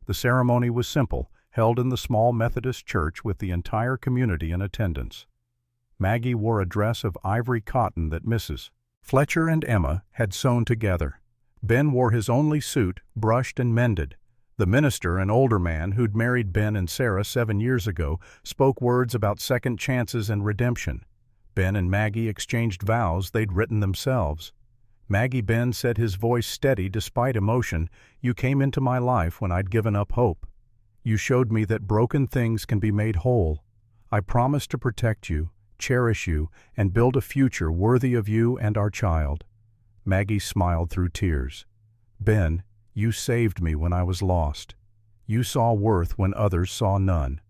The ceremony was simple, held in the small Methodist church with the entire community in attendance. Maggie wore a dress of ivory cotton that Mrs. Fletcher and Emma had sewn together. Ben wore his only suit, brushed and mended. The minister, an older man who'd married Ben and Sarah 7 years ago, spoke words about second chances and redemption. Ben and Maggie exchanged vows they'd written themselves. Ben said, his voice steady despite emotion, "You came into my life when I'd given up hope. You showed me that broken things can be made whole. I promise to protect you, cherish you, and build a future worthy of you and our child." Maggie smiled through tears. "Ben, you saved me when I was lost. You saw worth when others saw none.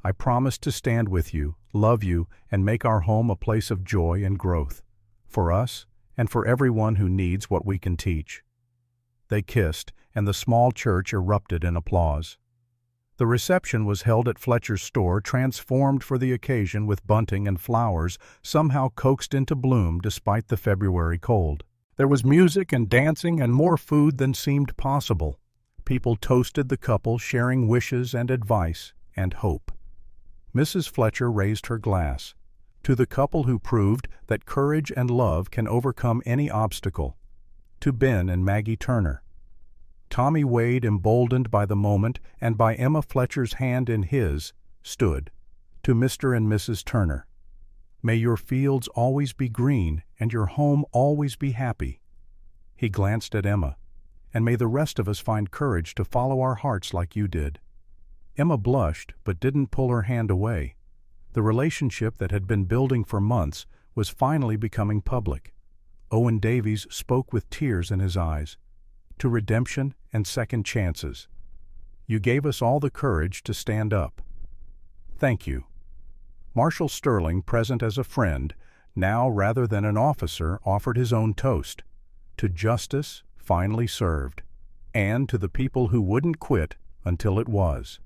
I promise to stand with you, love you, and make our home a place of joy and growth, for us and for everyone who needs what we can teach." They kissed, and the small church erupted in applause. The reception was held at Fletcher's store, transformed for the occasion with bunting and flowers somehow coaxed into bloom despite the February cold. There was music and dancing and more food than seemed possible. People toasted the couple, sharing wishes and advice and hope. Mrs. Fletcher raised her glass. To the couple who proved that courage and love can overcome any obstacle. To Ben and Maggie Turner. Tommy Wade, emboldened by the moment and by Emma Fletcher's hand in his, stood. To Mr. and Mrs. Turner. May your fields always be green and your home always be happy. He glanced at Emma. And may the rest of us find courage to follow our hearts like you did. Emma blushed but didn't pull her hand away. The relationship that had been building for months was finally becoming public. Owen Davies spoke with tears in his eyes. To redemption and second chances. You gave us all the courage to stand up. Thank you. Marshal Sterling, present as a friend, now rather than an officer, offered his own toast. To justice finally served, and to the people who wouldn't quit until it was.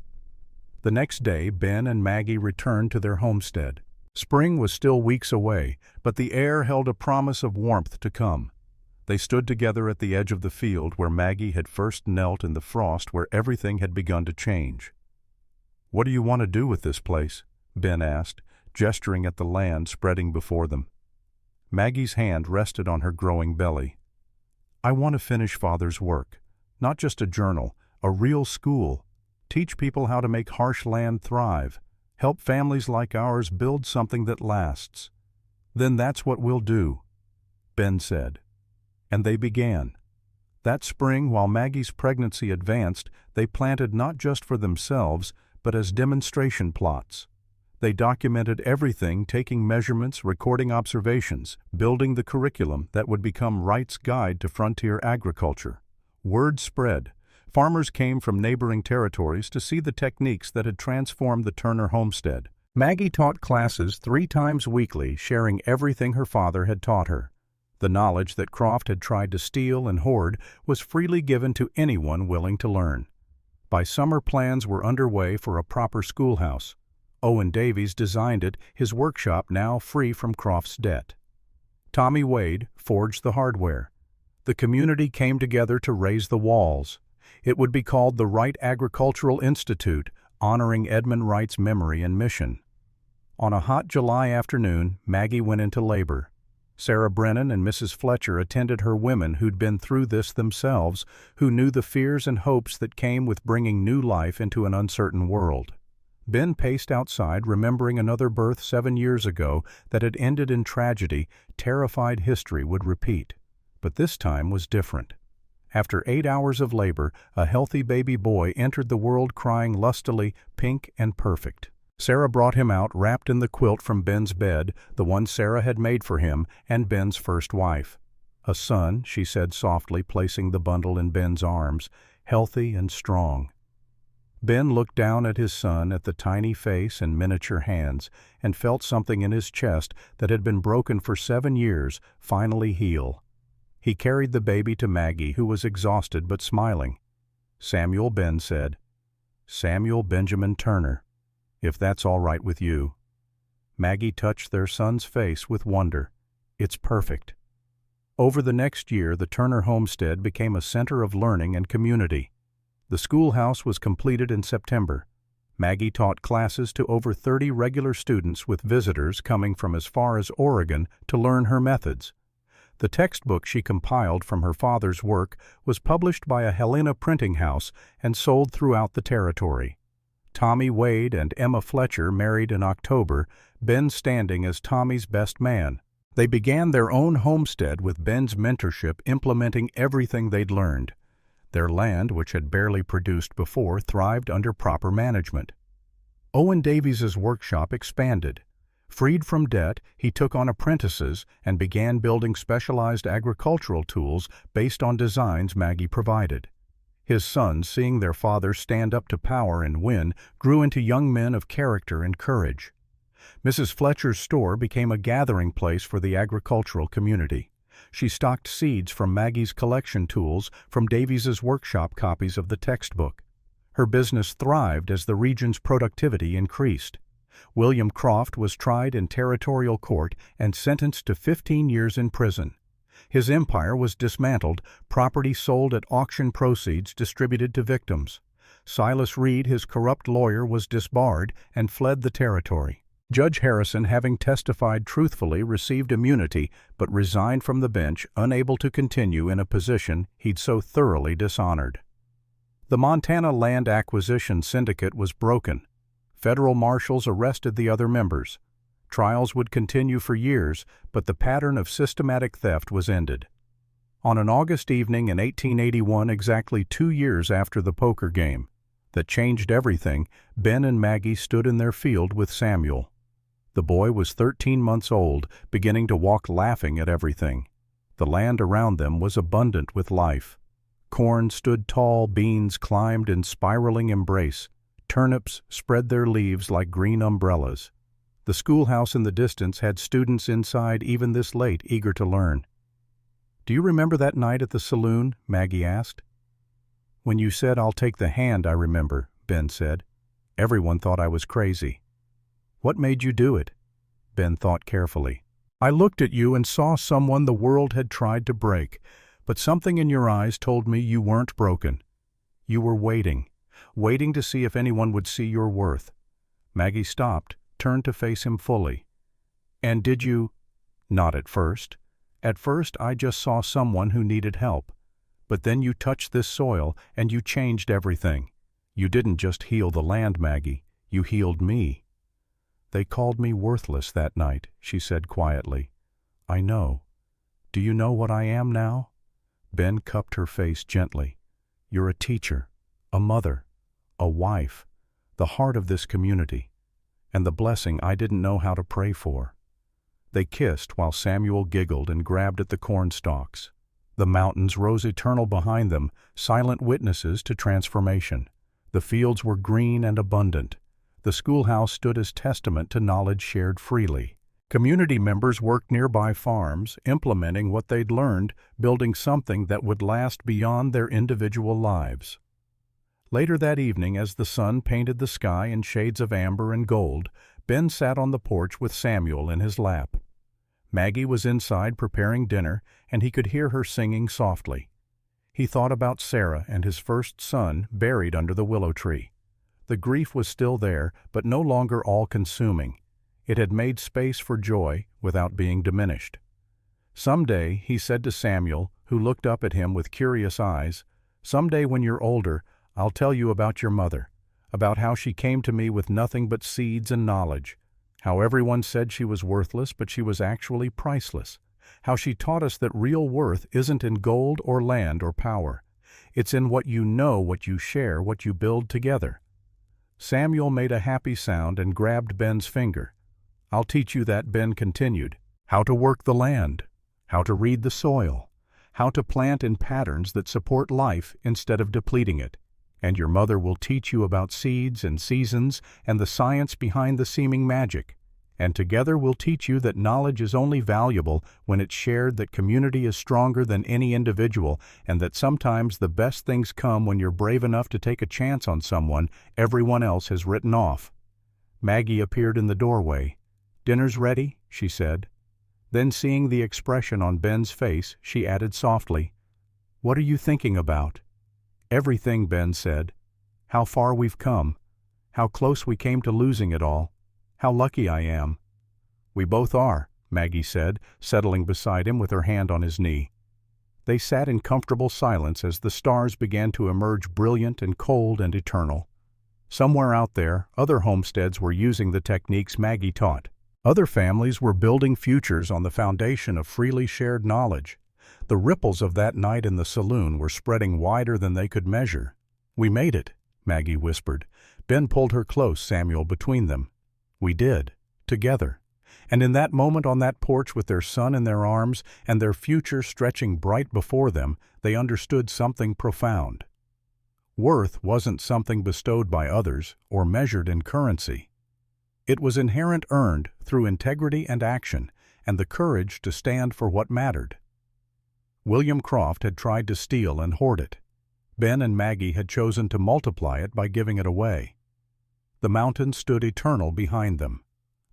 The next day, Ben and Maggie returned to their homestead. Spring was still weeks away, but the air held a promise of warmth to come. They stood together at the edge of the field where Maggie had first knelt in the frost, where everything had begun to change. "What do you want to do with this place?" Ben asked, gesturing at the land spreading before them. Maggie's hand rested on her growing belly. "I want to finish Father's work. Not just a journal, a real school. Teach people how to make harsh land thrive. Help families like ours build something that lasts. Then that's what we'll do," Ben said. And they began. That spring, while Maggie's pregnancy advanced, they planted not just for themselves, but as demonstration plots. They documented everything, taking measurements, recording observations, building the curriculum that would become Wright's Guide to Frontier Agriculture. Word spread. Farmers came from neighboring territories to see the techniques that had transformed the Turner homestead. Maggie taught classes 3 times weekly, sharing everything her father had taught her. The knowledge that Croft had tried to steal and hoard was freely given to anyone willing to learn. By summer, plans were underway for a proper schoolhouse. Owen Davies designed it, his workshop now free from Croft's debt. Tommy Wade forged the hardware. The community came together to raise the walls. It would be called the Wright Agricultural Institute, honoring Edmund Wright's memory and mission. On a hot July afternoon, Maggie went into labor. Sarah Brennan and Mrs. Fletcher attended her, women who'd been through this themselves, who knew the fears and hopes that came with bringing new life into an uncertain world. Ben paced outside, remembering another birth 7 years ago that had ended in tragedy. Terrified history would repeat. But this time was different. After 8 hours of labor, a healthy baby boy entered the world crying lustily, pink and perfect. Sarah brought him out, wrapped in the quilt from Ben's bed, the one Sarah had made for him and Ben's first wife. "A son," she said softly, placing the bundle in Ben's arms, "healthy and strong." Ben looked down at his son, at the tiny face and miniature hands, and felt something in his chest that had been broken for 7 years finally heal. He carried the baby to Maggie, who was exhausted but smiling. "Samuel," Ben said. "Samuel Benjamin Turner, if that's all right with you." Maggie touched their son's face with wonder. "It's perfect." Over the next year, the Turner homestead became a center of learning and community. The schoolhouse was completed in September. Maggie taught classes to over 30 regular students, with visitors coming from as far as Oregon to learn her methods. The textbook she compiled from her father's work was published by a Helena printing house and sold throughout the territory. Tommy Wade and Emma Fletcher married in October, Ben standing as Tommy's best man. They began their own homestead with Ben's mentorship, implementing everything they'd learned. Their land, which had barely produced before, thrived under proper management. Owen Davies's workshop expanded. Freed from debt, he took on apprentices and began building specialized agricultural tools based on designs Maggie provided. His sons, seeing their father stand up to power and win, grew into young men of character and courage. Mrs. Fletcher's store became a gathering place for the agricultural community. She stocked seeds from Maggie's collection tools, from Davies's workshop copies of the textbook. Her business thrived as the region's productivity increased. William Croft was tried in territorial court and sentenced to 15 years in prison. His empire was dismantled, property sold at auction, proceeds distributed to victims. Silas Reed, his corrupt lawyer, was disbarred and fled the territory. Judge Harrison, having testified truthfully, received immunity but resigned from the bench, unable to continue in a position he'd so thoroughly dishonored. The Montana Land Acquisition Syndicate was broken. Federal marshals arrested the other members. Trials would continue for years, but the pattern of systematic theft was ended. On an August evening in 1881, exactly 2 years after the poker game that changed everything, Ben and Maggie stood in their field with Samuel. The boy was 13 months old, beginning to walk, laughing at everything. The land around them was abundant with life. Corn stood tall, beans climbed in spiraling embrace, turnips spread their leaves like green umbrellas. The schoolhouse in the distance had students inside even this late, eager to learn. "Do you remember that night at the saloon?" Maggie asked. "When you said, 'I'll take the hand,' I remember," Ben said. "Everyone thought I was crazy." "What made you do it?" Ben thought carefully. "I looked at you and saw someone the world had tried to break, but something in your eyes told me you weren't broken. You were waiting to see if anyone would see your worth." Maggie stopped, turned to face him fully. "And did you—" "Not at first. At first I just saw someone who needed help. But then you touched this soil and you changed everything. You didn't just heal the land, Maggie. You healed me." "They called me worthless that night," she said quietly. "I know. Do you know what I am now?" Ben cupped her face gently. "You're a teacher, a mother, a wife, the heart of this community, and the blessing I didn't know how to pray for." They kissed while Samuel giggled and grabbed at the corn stalks. The mountains rose eternal behind them, silent witnesses to transformation. The fields were green and abundant. The schoolhouse stood as testament to knowledge shared freely. Community members worked nearby farms, implementing what they'd learned, building something that would last beyond their individual lives. Later that evening, as the sun painted the sky in shades of amber and gold, Ben sat on the porch with Samuel in his lap. Maggie was inside preparing dinner, and he could hear her singing softly. He thought about Sarah and his first son buried under the willow tree. The grief was still there, but no longer all-consuming. It had made space for joy without being diminished. "Someday," he said to Samuel, who looked up at him with curious eyes, "someday when you're older, I'll tell you about your mother, about how she came to me with nothing but seeds and knowledge, how everyone said she was worthless but she was actually priceless, how she taught us that real worth isn't in gold or land or power. It's in what you know, what you share, what you build together." Samuel made a happy sound and grabbed Ben's finger. "I'll teach you that," Ben continued. "How to work the land, how to read the soil, how to plant in patterns that support life instead of depleting it. And your mother will teach you about seeds and seasons and the science behind the seeming magic. And together we'll teach you that knowledge is only valuable when it's shared, that community is stronger than any individual, and that sometimes the best things come when you're brave enough to take a chance on someone everyone else has written off." Maggie appeared in the doorway. "Dinner's ready," she said. Then, seeing the expression on Ben's face, she added softly, "What are you thinking about?" "Everything," Ben said. "How far we've come. How close we came to losing it all. How lucky I am." "We both are," Maggie said, settling beside him with her hand on his knee. They sat in comfortable silence as the stars began to emerge brilliant and cold and eternal. Somewhere out there, other homesteads were using the techniques Maggie taught. Other families were building futures on the foundation of freely shared knowledge. The ripples of that night in the saloon were spreading wider than they could measure. "We made it," Maggie whispered. Ben pulled her close, Samuel between them. "We did. Together." And in that moment on that porch with their son in their arms and their future stretching bright before them, they understood something profound. Worth wasn't something bestowed by others or measured in currency. It was inherent, earned through integrity and action, and the courage to stand for what mattered. William Croft had tried to steal and hoard it. Ben and Maggie had chosen to multiply it by giving it away. The mountains stood eternal behind them.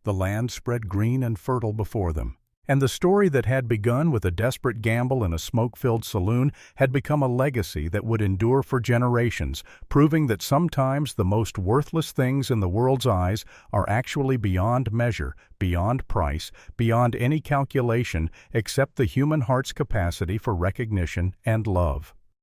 The land spread green and fertile before them. And the story that had begun with a desperate gamble in a smoke-filled saloon had become a legacy that would endure for generations, proving that sometimes the most worthless things in the world's eyes are actually beyond measure, beyond price, beyond any calculation except the human heart's capacity for recognition and love.